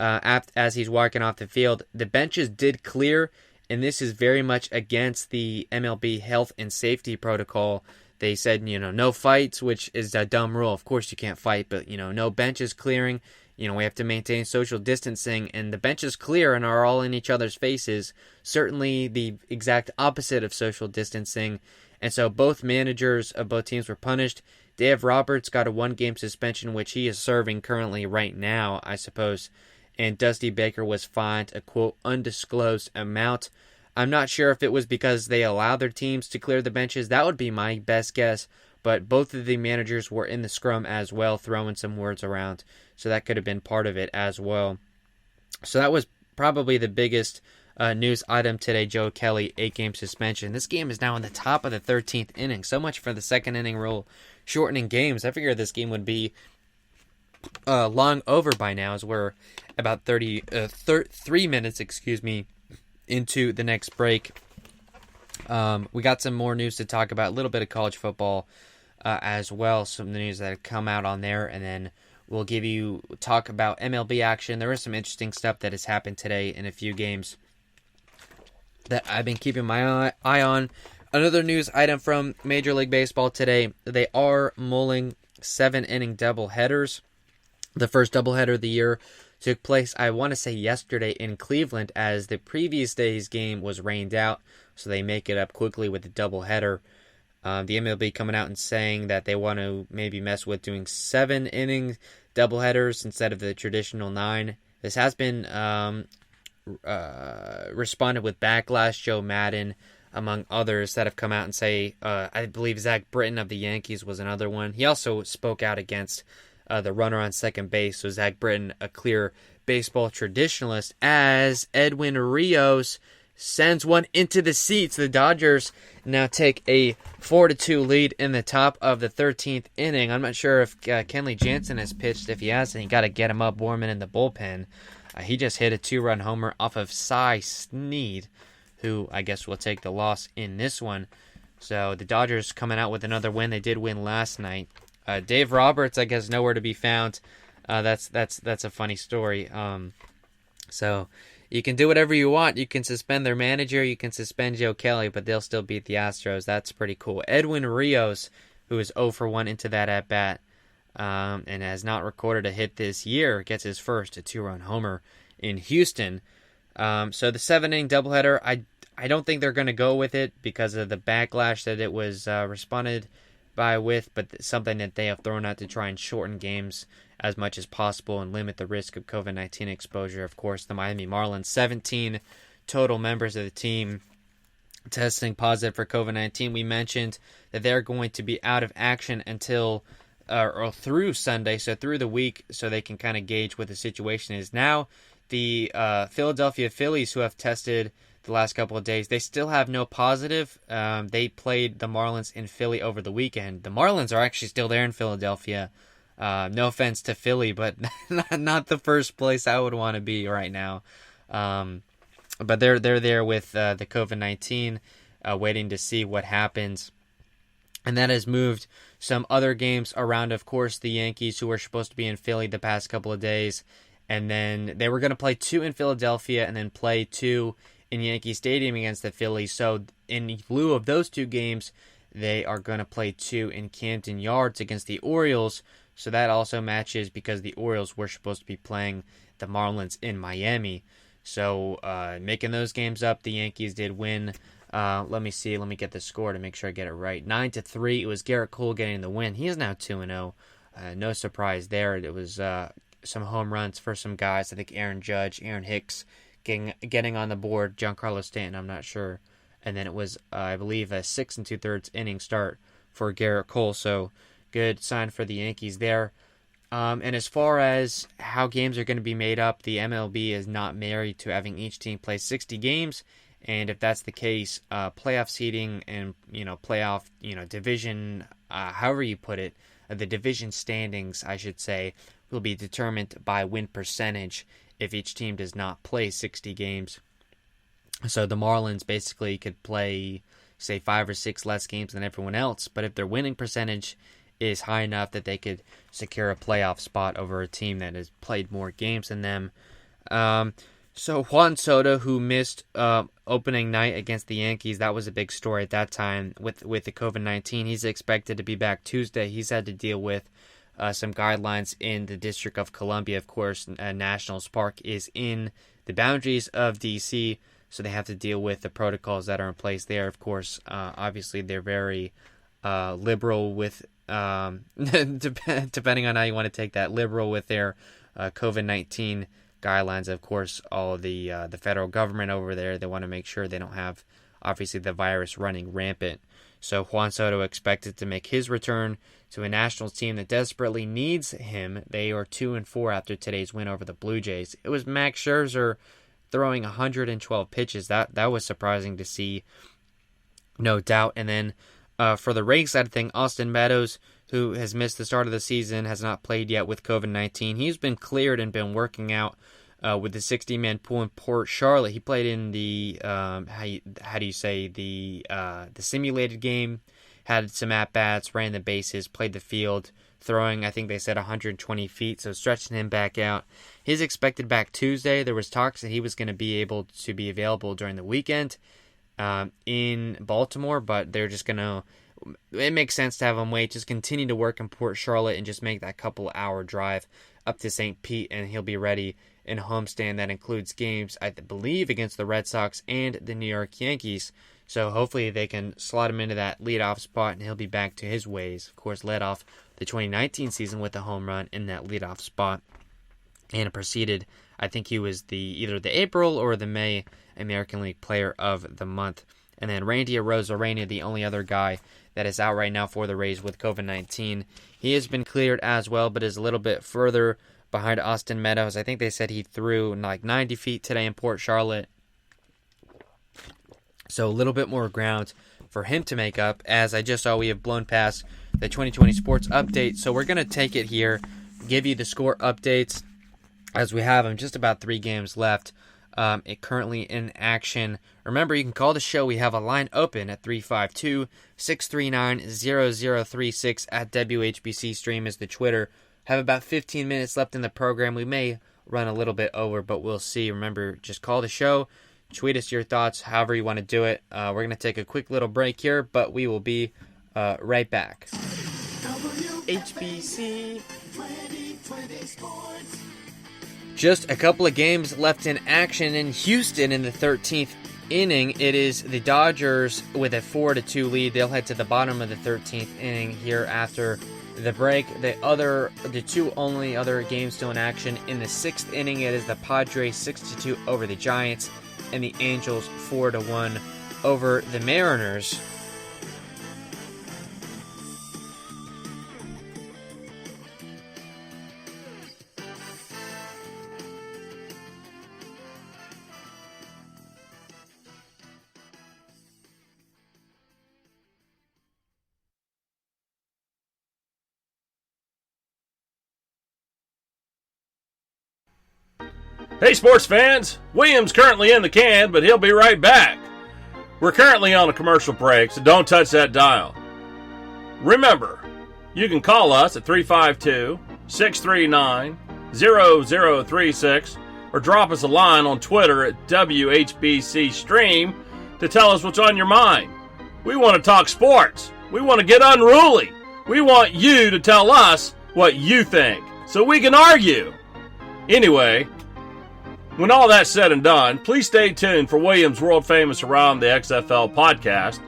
as he's walking off the field, the benches did clear, and this is very much against the MLB health and safety protocol. They said, no fights, which is a dumb rule. Of course you can't fight, but, no benches clearing. We have to maintain social distancing, and the benches clear and are all in each other's faces. Certainly the exact opposite of social distancing. And so both managers of both teams were punished. Dave Roberts got a 1-game suspension, which he is serving currently right now, I suppose. And Dusty Baker was fined a, quote, undisclosed amount. I'm not sure if it was because they allowed their teams to clear the benches. That would be my best guess. But both of the managers were in the scrum as well, throwing some words around. So that could have been part of it as well. So that was probably the biggest news item today. Joe Kelly, 8-game suspension. This game is now in the top of the 13th inning. So much for the second inning rule shortening games. I figured this game would be long over by now, as we're about 3 minutes, into the next break. We got some more news to talk about, a little bit of college football as well, some of the news that have come out on there, and then we'll talk about MLB action. There is some interesting stuff that has happened today in a few games that I've been keeping my eye on. Another news item from Major League Baseball today, they are mulling 7-inning doubleheaders. The first doubleheader of the year took place, I want to say yesterday, in Cleveland, as the previous day's game was rained out, so they make it up quickly with the doubleheader. The MLB coming out and saying that they want to maybe mess with doing 7-inning doubleheaders instead of the traditional 9. This has been responded with backlash. Joe Madden, among others, that have come out and say, I believe Zach Britton of the Yankees was another one. He also spoke out against the runner on second base. So Zach Britton, a clear baseball traditionalist, as Edwin Rios sends one into the seats. The Dodgers now take a 4-2 lead in the top of the 13th inning. I'm not sure if Kenley Jansen has pitched. If he hasn't, you got to get him up warming in the bullpen. He just hit a 2-run homer off of Cy Sneed, who I guess will take the loss in this one. So the Dodgers coming out with another win. They did win last night. Dave Roberts, I guess, nowhere to be found. That's a funny story. So you can do whatever you want. You can suspend their manager. You can suspend Joe Kelly, but they'll still beat the Astros. That's pretty cool. Edwin Rios, who is 0 for 1 into that at bat, and has not recorded a hit this year, gets his first, a 2-run homer in Houston. So the 7-inning doubleheader, I don't think they're going to go with it because of the backlash that it was responded by with, but something that they have thrown out to try and shorten games as much as possible and limit the risk of COVID-19 exposure. Of course, the Miami Marlins, 17 total members of the team testing positive for COVID-19. We mentioned that they're going to be out of action until or through Sunday, so through the week, so they can kind of gauge what the situation is. Now, the Philadelphia Phillies, who have tested the last couple of days, they still have no positive. They played the Marlins in Philly over the weekend. The Marlins are actually still there in Philadelphia. No offense to Philly, but not the first place I would want to be right now. But they're there with the COVID-19, waiting to see what happens. And that has moved some other games around, of course, the Yankees, who were supposed to be in Philly the past couple of days. And then they were going to play 2 in Philadelphia and then play 2 in Yankee Stadium against the Phillies. So in lieu of those 2 games, they are going to play 2 in Camden Yards against the Orioles. So that also matches because the Orioles were supposed to be playing the Marlins in Miami. So making those games up, the Yankees did win. Let me see. Let me get the score to make sure I get it right. 9-3. It was Garrett Cole getting the win. He is now 2-0. No surprise there. It was some home runs for some guys. I think Aaron Judge, Aaron Hicks getting on the board. Giancarlo Stanton, I'm not sure. And then it was, I believe, a 6 2/3 inning start for Garrett Cole. So good sign for the Yankees there. And as far as how games are going to be made up, the MLB is not married to having each team play 60 games. And if that's the case, playoff seeding and, playoff, division, however you put it, the division standings, I should say, will be determined by win percentage if each team does not play 60 games. So the Marlins basically could play, say, 5 or 6 less games than everyone else. But if their winning percentage is high enough that they could secure a playoff spot over a team that has played more games than them. So Juan Soto, who missed opening night against the Yankees, that was a big story at that time with the COVID-19. He's expected to be back Tuesday. He's had to deal with some guidelines in the District of Columbia. Of course, Nationals Park is in the boundaries of D.C., so they have to deal with the protocols that are in place there. Of course, obviously they're very liberal with, depending on how you want to take that, liberal with their COVID-19 guidelines. Of course, all of the federal government over there, they want to make sure they don't have, obviously, the virus running rampant. So Juan Soto expected to make his return to a Nationals team that desperately needs him. They are 2-4 after today's win over the Blue Jays. It was Max Scherzer throwing 112 pitches. That was surprising to see, no doubt. And then for the Rays side of thing, Austin Meadows, who has missed the start of the season, has not played yet with COVID-19. He's been cleared and been working out with the 60-man pool in Port Charlotte. He played in the the simulated game, had some at-bats, ran the bases, played the field, throwing, I think they said 120 feet, so stretching him back out. He's expected back Tuesday. There was talks that he was going to be able to be available during the weekend in Baltimore, but they're just going to, it makes sense to have him wait, just continue to work in Port Charlotte and just make that couple-hour drive up to St. Pete, and he'll be ready in a homestand that includes games, I believe, against the Red Sox and the New York Yankees. So hopefully they can slot him into that leadoff spot, and he'll be back to his ways. Of course, led off the 2019 season with a home run in that leadoff spot, and proceeded, I think he was either the April or the May American League Player of the Month. And then Randy Arozarena, the only other guy that is out right now for the Rays with COVID-19. He has been cleared as well, but is a little bit further behind Austin Meadows. I think they said he threw like 90 feet today in Port Charlotte. So a little bit more ground for him to make up. As I just saw, we have blown past the 2020 sports update. So we're going to take it here, give you the score updates as we have them. Just about 3 games left. It currently in action. Remember, you can call the show. We have a line open at 352-639-0036 at WHBC Stream is the Twitter. Have about 15 minutes left in the program. We may run a little bit over, but we'll see. Remember, just call the show. Tweet us your thoughts, however you want to do it. We're going to take a quick little break here, but we will be right back. HBC 2020 Sports. Just a couple of games left in action in Houston in the 13th inning. It is the Dodgers with a 4-2 lead. They'll head to the bottom of the 13th inning here after the break. The two only other games still in action in the 6th inning. It is the Padres 6-2 over the Giants, and the Angels 4-1 over the Mariners. Hey sports fans, William's currently in the can, but he'll be right back. We're currently on a commercial break, so don't touch that dial. Remember, you can call us at 352-639-0036 or drop us a line on Twitter at WHBCStream to tell us what's on your mind. We want to talk sports. We want to get unruly. We want you to tell us what you think so we can argue. Anyway, when all that's said and done, please stay tuned for William's world-famous Around the XFL podcast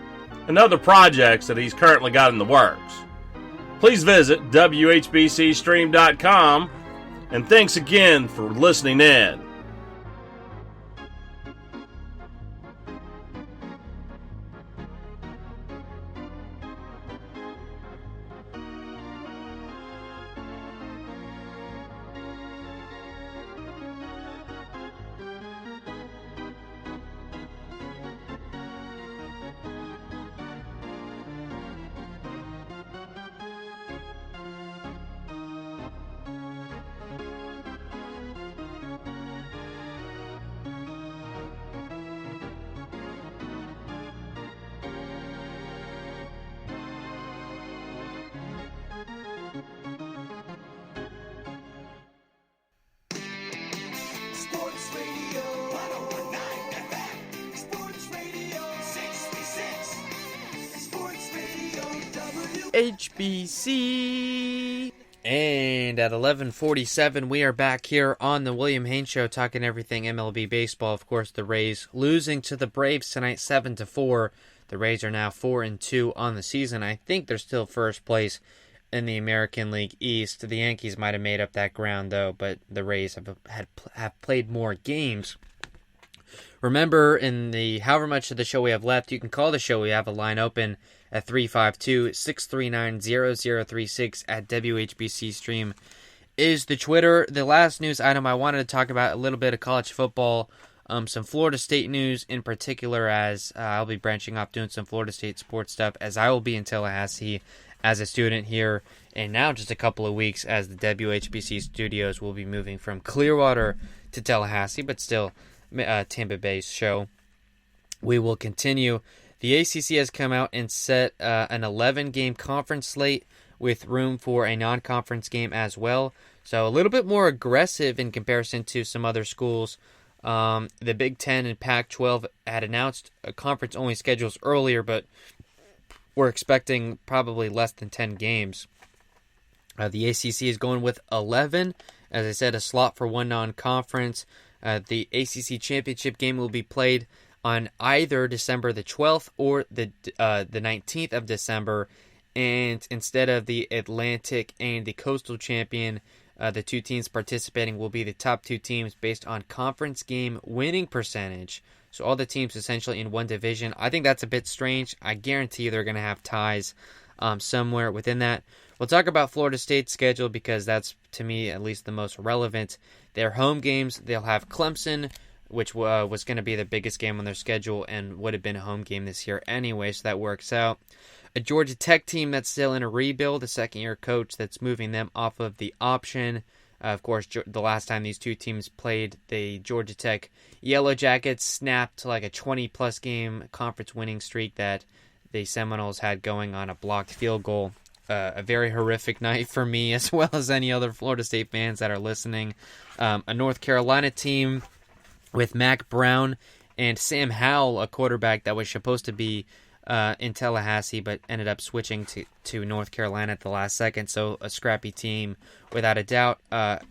and other projects that he's currently got in the works. Please visit WHBCStream.com, and thanks again for listening in. Sports Radio 1019 FM. Sports Radio 66. Sports Radio HBC. And at 11:47, we are back here on the William Haynes Show talking everything MLB baseball. Of course, the Rays losing to the Braves tonight 7-4. The Rays are now 4-2 on the season. I think they're still first place in the American League East. The Yankees might have made up that ground, though, but the Rays have played more games. Remember, in the however much of the show we have left, you can call the show. We have a line open at 352-639-0036 at WHBC Stream is the Twitter. The last news item I wanted to talk about, a little bit of college football, some Florida State news in particular, as I'll be branching off doing some Florida State sports stuff, as I will be in Tallahassee as a student here, and now just a couple of weeks as the WHBC studios will be moving from Clearwater to Tallahassee, but still Tampa Bay's show. We will continue. The ACC has come out and set an 11-game conference slate with room for a non-conference game as well. So a little bit more aggressive in comparison to some other schools. The Big Ten and Pac-12 had announced conference-only schedules earlier, but we're expecting probably less than 10 games. The ACC is going with 11. As I said, a slot for one non-conference. The ACC championship game will be played on either December the 12th or the 19th of December. And instead of the Atlantic and the Coastal champion, the two teams participating will be the top two teams based on conference game winning percentage. So all the teams essentially in one division. I think that's a bit strange. I guarantee they're going to have ties somewhere within that. We'll talk about Florida State's schedule because that's, to me, at least the most relevant. Their home games, they'll have Clemson, which was going to be the biggest game on their schedule and would have been a home game this year anyway, so that works out. A Georgia Tech team that's still in a rebuild, a second-year coach that's moving them off of the option. Of course, the last time these two teams played, the Georgia Tech Yellow Jackets snapped like a 20-plus game conference winning streak that the Seminoles had going on a blocked field goal. A very horrific night for me, as well as any other Florida State fans that are listening. A North Carolina team with Mac Brown and Sam Howell, a quarterback that was supposed to be in Tallahassee, but ended up switching to North Carolina at the last second. So a scrappy team, without a doubt. A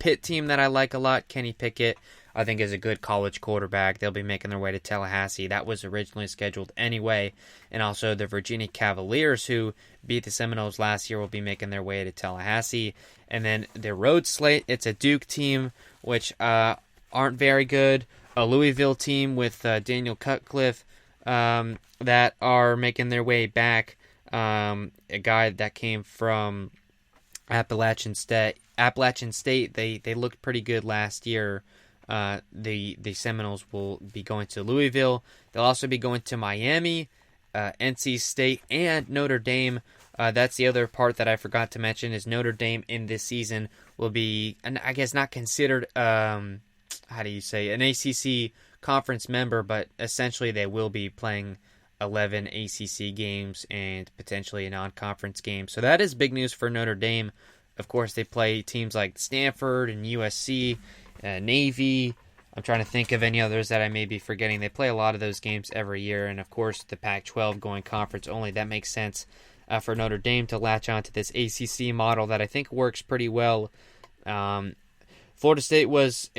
Pitt team that I like a lot, Kenny Pickett, I think is a good college quarterback. They'll be making their way to Tallahassee. That was originally scheduled anyway. And also the Virginia Cavaliers, who beat the Seminoles last year, will be making their way to Tallahassee. And then the road slate, it's a Duke team, which aren't very good. A Louisville team with Daniel Cutcliffe that are making their way back. A guy that came from Appalachian State. They looked pretty good last year. The Seminoles will be going to Louisville. They'll also be going to Miami, NC State, and Notre Dame. That's the other part that I forgot to mention is Notre Dame in this season will be, and I guess not considered how do you say, an ACC conference member, but essentially they will be playing 11 ACC games and potentially a non-conference game. So that is big news for Notre Dame. Of course, they play teams like Stanford and USC, Navy. I'm trying to think of any others that I may be forgetting. They play a lot of those games every year, and of course, the Pac-12 going conference only. That makes sense for Notre Dame to latch onto this ACC model that I think works pretty well. Florida State was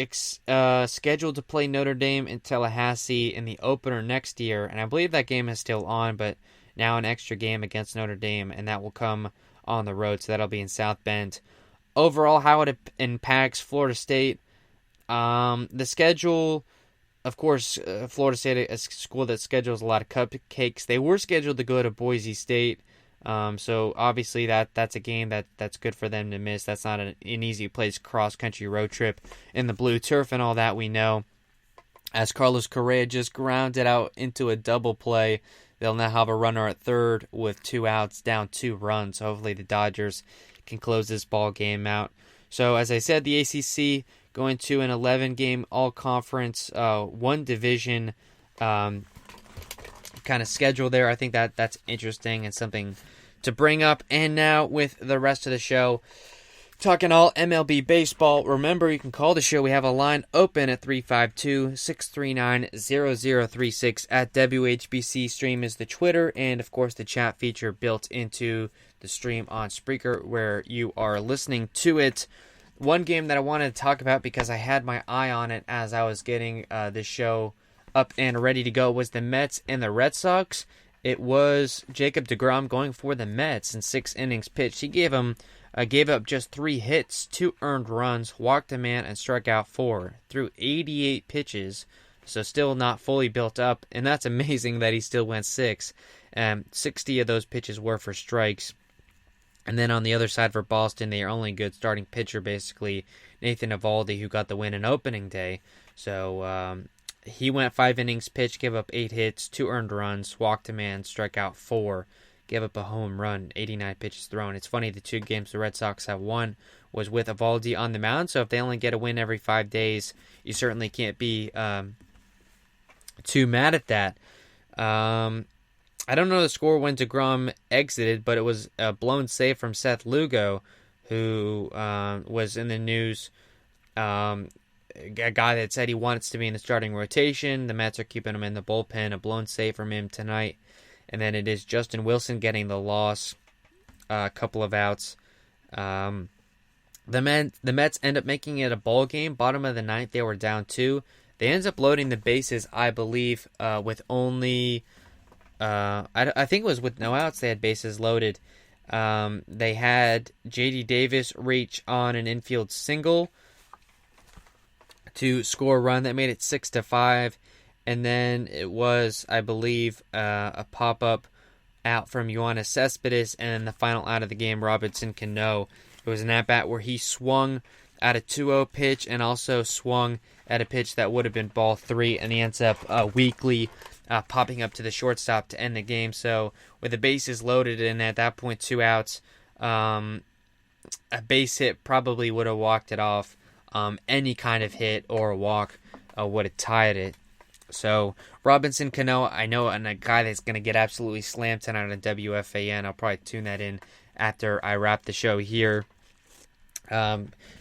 scheduled to play Notre Dame in Tallahassee in the opener next year, and I believe that game is still on, but now an extra game against Notre Dame, and that will come on the road, so that'll be in South Bend. Overall, how it impacts Florida State, the schedule, of course, Florida State, a school that schedules a lot of cupcakes. They were scheduled to go to Boise State, so obviously that's a game that's good for them to miss. That's not an easy place, cross-country road trip in the blue turf and all that, we know. As Carlos Correa just grounded out into a double play, they'll now have a runner at third with 2 outs, down 2 runs. Hopefully the Dodgers can close this ball game out. So as I said, the ACC going to an 11-game all-conference, one division kind of schedule there. I think that's interesting and something to bring up. And now with the rest of the show, talking all MLB baseball. Remember, you can call the show. We have a line open at 352-639-0036 at WHBC. Stream is the Twitter, and of course the chat feature built into the stream on Spreaker where you are listening to it. One game that I wanted to talk about because I had my eye on it as I was getting this show up and ready to go was the Mets and the Red Sox. It was Jacob deGrom going for the Mets in 6 innings pitched. He gave up just 3 hits, 2 earned runs, walked a man, and struck out 4 through 88 pitches. So still not fully built up, and that's amazing that he still went 6. 60 of those pitches were for strikes. And then on the other side for Boston, their only good starting pitcher, basically, Nathan Eovaldi, who got the win in opening day. So he went 5 innings pitched, gave up 8 hits, 2 earned runs, walked a man, struck out 4, gave up a home run, 89 pitches thrown. It's funny, the 2 games the Red Sox have won was with Eovaldi on the mound, so if they only get a win every 5 days, you certainly can't be too mad at that. I don't know the score when deGrom exited, but it was a blown save from Seth Lugo, who was in the news. A guy that said he wants to be in the starting rotation. The Mets are keeping him in the bullpen. A blown save from him tonight. And then it is Justin Wilson getting the loss. A couple of outs. The Mets end up making it a ball game. Bottom of the ninth, they were down 2. They ended up loading the bases, I believe, with only... I think it was with no outs they had bases loaded. They had J.D. Davis reach on an infield single to score a run that made it 6-5, and then it was, I believe, a pop-up out from Yoenis Cespedes, and the final out of the game, Robinson Cano. It was an at-bat where he swung at a 2-0 pitch and also swung at a pitch that would have been ball 3, and he ends up weakly popping up to the shortstop to end the game. So with the bases loaded and at that point 2 outs, a base hit probably would have walked it off. Any kind of hit or a walk would have tied it. So Robinson Cano, I know, and a guy that's going to get absolutely slammed tonight on WFAN. I'll probably tune that in after I wrap the show here.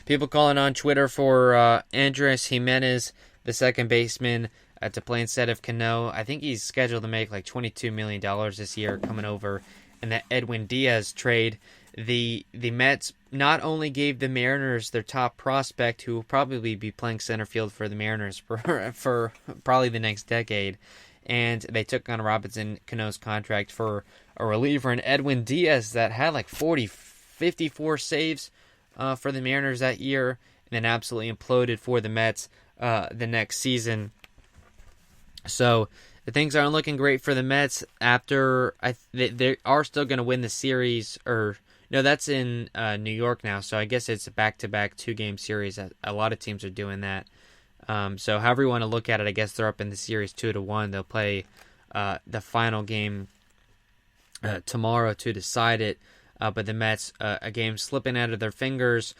People calling on Twitter for Andres Jimenez, the second baseman, to play instead of Cano. I think he's scheduled to make like $22 million this year coming over in the Edwin Diaz trade. The Mets not only gave the Mariners their top prospect, who will probably be playing center field for the Mariners for probably the next decade, and they took on Robinson Cano's contract for a reliever in Edwin Diaz that had like 54 saves for the Mariners that year, and then absolutely imploded for the Mets the next season. So the things aren't looking great for the Mets after they are still going to win the series. Or no, that's in New York now. So I guess it's a back-to-back 2-game series. A lot of teams are doing that. So however you want to look at it, I guess they're up in the series 2-1. They'll play the final game tomorrow to decide it. But the Mets, a game slipping out of their fingers.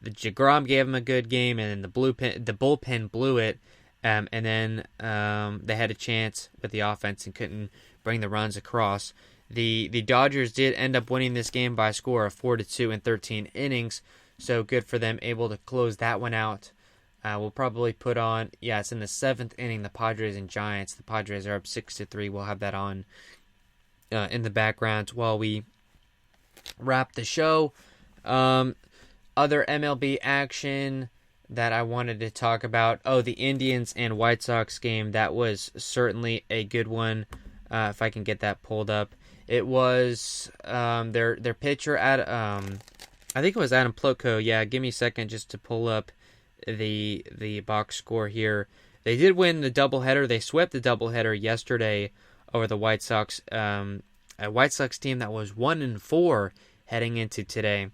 the DeGrom gave him a good game, and then the bullpen blew it. And then they had a chance with the offense and couldn't bring the runs across. The Dodgers did end up winning this game by a score of 4-2 in 13 innings, so good for them, able to close that one out. We'll probably put on, it's in the 7th inning, the Padres and Giants. The Padres are up 6-3. We'll have that on in the background while we wrap the show. Other MLB action that I wanted to talk about. The Indians and White Sox game. That was certainly a good one. If I can get that pulled up. It was their pitcher at I think it was Adam Plotko. Yeah, give me a second just to pull up the box score here. They did win the doubleheader. They swept the doubleheader yesterday over the White Sox. A White Sox team that was 1-4 heading into today.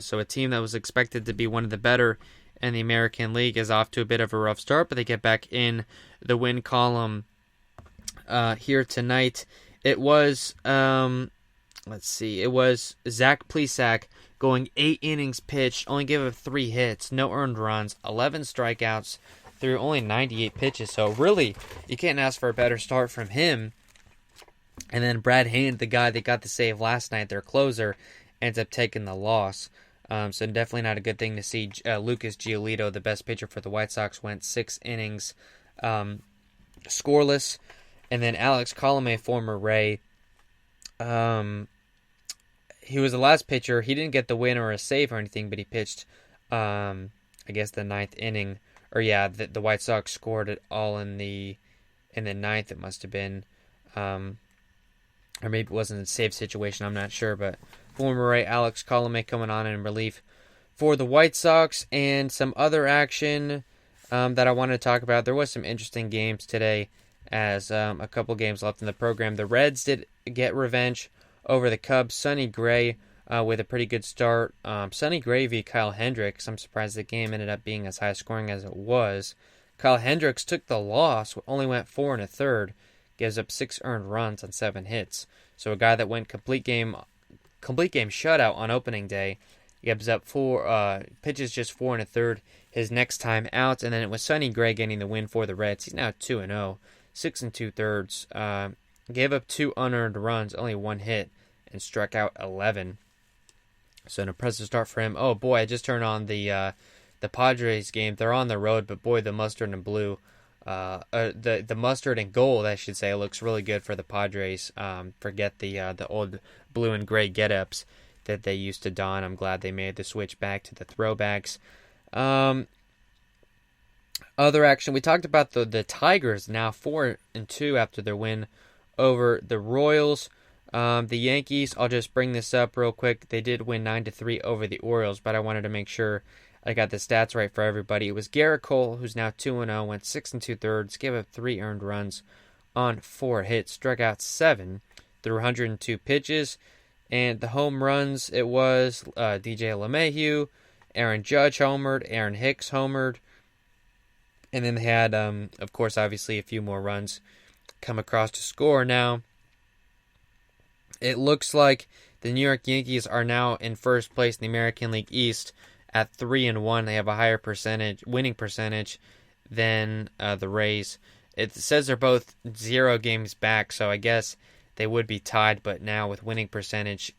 So a team that was expected to be one of the better in the American League is off to a bit of a rough start, but they get back in the win column here tonight. It was it was Zach Plesac going 8 innings pitched, only gave up 3 hits, no earned runs, 11 strikeouts through only 98 pitches. So really, you can't ask for a better start from him. And then Brad Hand, the guy that got the save last night, their closer, ends up taking the loss. So definitely not a good thing to see. Lucas Giolito, the best pitcher for the White Sox, went 6 innings scoreless. And then Alex Colomé, former Ray, he was the last pitcher. He didn't get the win or a save or anything, but he pitched, I guess, the 9th inning. Or the White Sox scored it all in the 9th. It must have been, or maybe it wasn't a save situation. I'm not sure, but former Ray Alex Colomé coming on in relief for the White Sox. And some other action that I wanted to talk about. There was some interesting games today, as a couple games left in the program. The Reds did get revenge over the Cubs. Sonny Gray with a pretty good start. Sonny Gray v. Kyle Hendricks. I'm surprised the game ended up being as high scoring as it was. Kyle Hendricks took the loss, only went 4 1/3, gives up 6 earned runs on 7 hits. So a guy that went complete game shutout on opening day, gives up 4 pitches, just 4 1/3 his next time out. And then it was Sonny Gray getting the win for the Reds. He's now 2-0, 6 2/3. Gave up 2 unearned runs, only 1 hit, and struck out 11. So an impressive start for him. Oh boy, I just turned on the Padres game. They're on the road, but boy, the mustard and blue, the mustard and gold, I should say, looks really good for the Padres. Forget the old blue and gray get-ups that they used to don. I'm glad they made the switch back to the throwbacks. Other action, we talked about the Tigers, now 4-2 after their win over the Royals. The Yankees, I'll just bring this up real quick. They did win 9-3 over the Orioles, but I wanted to make sure I got the stats right for everybody. It was Garrett Cole, who's now 2-0, went 6 2/3, gave up 3 earned runs on 4 hits, struck out 7 through 102 pitches. And the home runs, it was DJ LeMahieu, Aaron Judge homered, Aaron Hicks homered. And then they had, of course, obviously a few more runs come across to score. Now, it looks like the New York Yankees are now in first place in the American League East at 3-1. They have a higher winning percentage than the Rays. It says they're both 0 games back, so I guess they would be tied. But now with winning percentage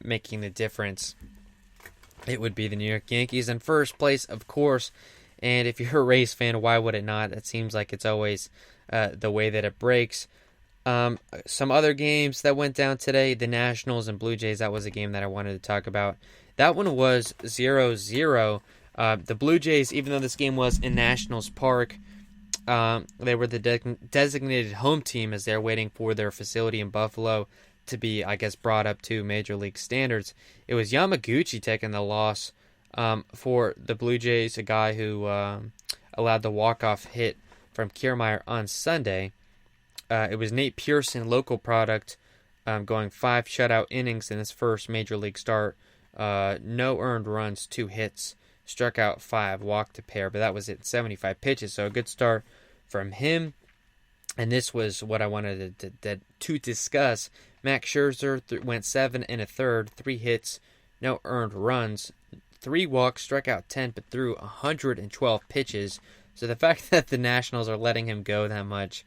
making the difference, it would be the New York Yankees in first place, of course. And if you're a Rays fan, why would it not? It seems like it's always the way that it breaks. Some other games that went down today, the Nationals and Blue Jays, that was a game that I wanted to talk about. That one was 0-0. The Blue Jays, even though this game was in Nationals Park, they were the designated home team as they're waiting for their facility in Buffalo to be, I guess, brought up to Major League standards. It was Yamaguchi taking the loss for the Blue Jays, a guy who allowed the walk-off hit from Kiermaier on Sunday. It was Nate Pearson, local product, going 5 shutout innings in his first Major League start. No earned runs, 2 hits, struck out 5, walked a pair, but that was it, 75 pitches, so a good start from him. And this was what I wanted to discuss. Max Scherzer went 7 1/3, 3 hits, no earned runs, 3 walks, struck out 10, but threw 112 pitches. So the fact that the Nationals are letting him go that much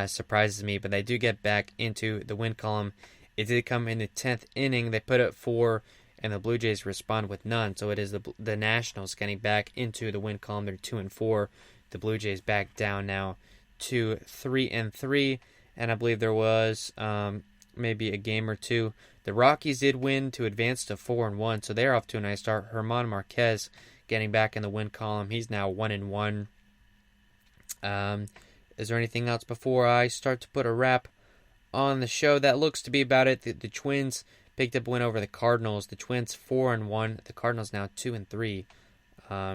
surprises me. But they do get back into the win column. It did come in the 10th inning. They put up 4, and the Blue Jays respond with none. So it is the Nationals getting back into the win column. They're 2-4. The Blue Jays back down now to 3-3. And I believe there was maybe a game or two. The Rockies did win to advance to 4-1, so they're off to a nice start. German Marquez getting back in the win column. He's now 1-1. Is there anything else before I start to put a wrap on the show? That looks to be about it. The Twins picked up a win over the Cardinals. The Twins 4-1. The Cardinals now 2-3.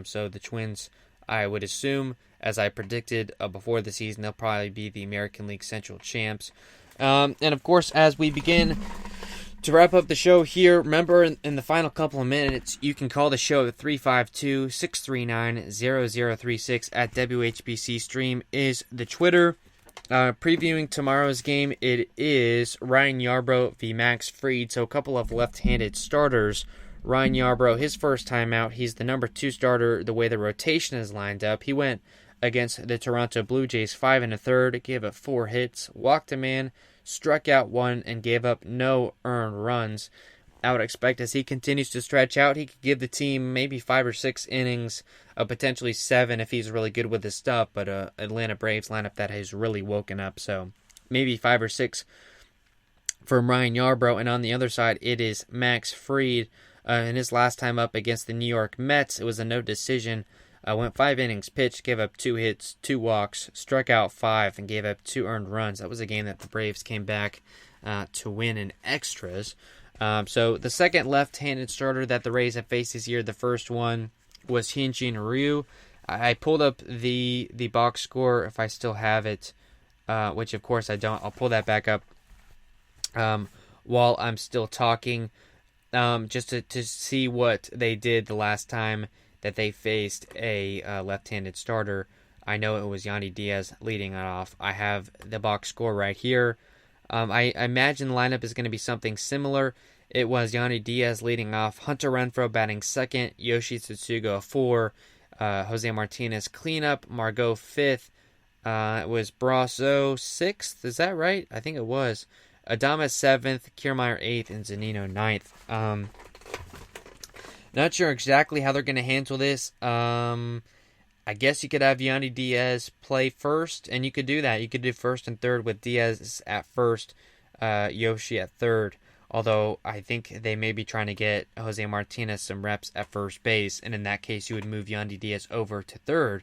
So the Twins, I would assume, as I predicted before the season, they'll probably be the American League Central champs. And of course, as we begin to wrap up the show here, remember in the final couple of minutes, you can call the show at 352-639-0036 at WHBC Stream is the Twitter. Previewing tomorrow's game, it is Ryan Yarbrough v. Max Fried, so a couple of left-handed starters. Ryan Yarbrough, his first time out, he's the number 2 starter the way the rotation is lined up. He went against the Toronto Blue Jays 5 1/3, gave up 4 hits, walked a man, struck out 1, and gave up no earned runs. I would expect as he continues to stretch out, he could give the team maybe 5 or 6 innings, potentially 7 if he's really good with his stuff, but Atlanta Braves lineup that has really woken up, so maybe 5 or 6 from Ryan Yarbrough. And on the other side, it is Max Fried. In his last time up against the New York Mets, it was a no decision. Went 5 innings pitched, gave up 2 hits, 2 walks, struck out 5, and gave up 2 earned runs. That was a game that the Braves came back to win in extras. So the second left-handed starter that the Rays have faced this year, the first one was Hyun-Jin Ryu. I pulled up the box score if I still have it, which of course I don't. I'll pull that back up while I'm still talking, just to see what they did the last time that they faced a left-handed starter. I know it was Yandy Diaz leading it off. I have the box score right here. I imagine the lineup is going to be something similar. It was Yandy Diaz leading off, Hunter Renfroe batting second, Yoshi Tsutsugo 4, Jose Martinez cleanup, Margot 5th. It was Brasso 6th, is that right? I think it was. Adames 7th, Kiermaier 8th, and Zanino 9th. Not sure exactly how they're going to handle this. I guess you could have Yandy Diaz play first, and you could do that. You could do first and third with Diaz at first, Yoshi at third. Although I think they may be trying to get Jose Martinez some reps at first base, and in that case you would move Yandy Diaz over to third.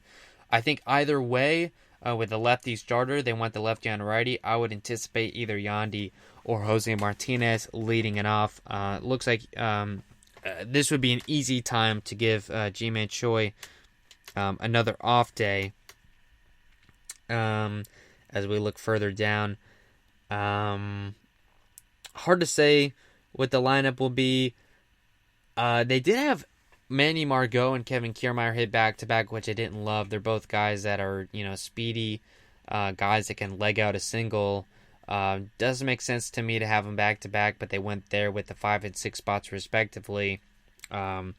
I think either way, with the lefty starter, they want the lefty on righty. I would anticipate either Yandy or Jose Martinez leading it off. Looks like this would be an easy time to give Ji-Man Choi another off day as we look further down. Hard to say what the lineup will be. They did have Manny Margot and Kevin Kiermaier hit back-to-back, which I didn't love. They're both guys that are, speedy guys that can leg out a single. Doesn't make sense to me to have them back-to-back, but they went there with the 5 and 6 spots respectively. I'm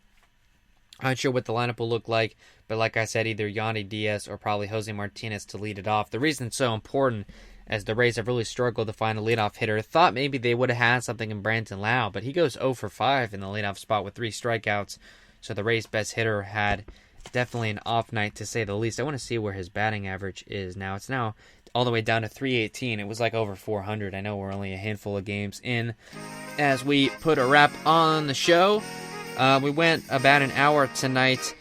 not sure what the lineup will look like, but like I said, either Yandy Diaz or probably Jose Martinez to lead it off. The reason it's so important, as the Rays have really struggled to find a leadoff hitter, thought maybe they would have had something in Brandon Lau, but he goes 0 for 5 in the leadoff spot with 3 strikeouts. So the Rays' best hitter had definitely an off night, to say the least. I want to see where his batting average is now. It's now all the way down to 318. It was like over 400. I know we're only a handful of games in. As we put a wrap on the show, we went about an hour tonight.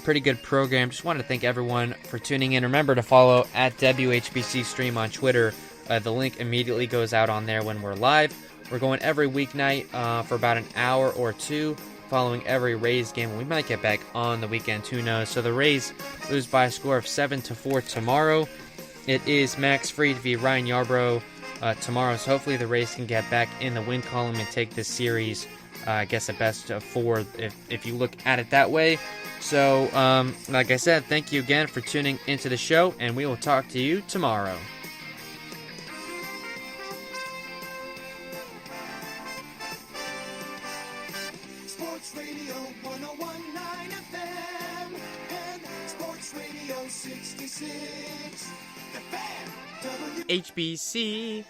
Pretty good program. Just wanted to thank everyone for tuning in. Remember to follow at WHBC Stream on Twitter. The link immediately goes out on there when we're live. We're going every weeknight for about an hour or two, following every Rays game. We might get back on the weekend, who knows. So the Rays lose by a score of 7-4 tomorrow. It is Max Fried v. Ryan Yarbrough tomorrow. So hopefully the Rays can get back in the win column and take this series, I guess, a best of 4 if you look at it that way. So, like I said, thank you again for tuning into the show, and we will talk to you tomorrow. Sports Sports Radio 101.9 FM and Sports Radio 66. The Fan. HBC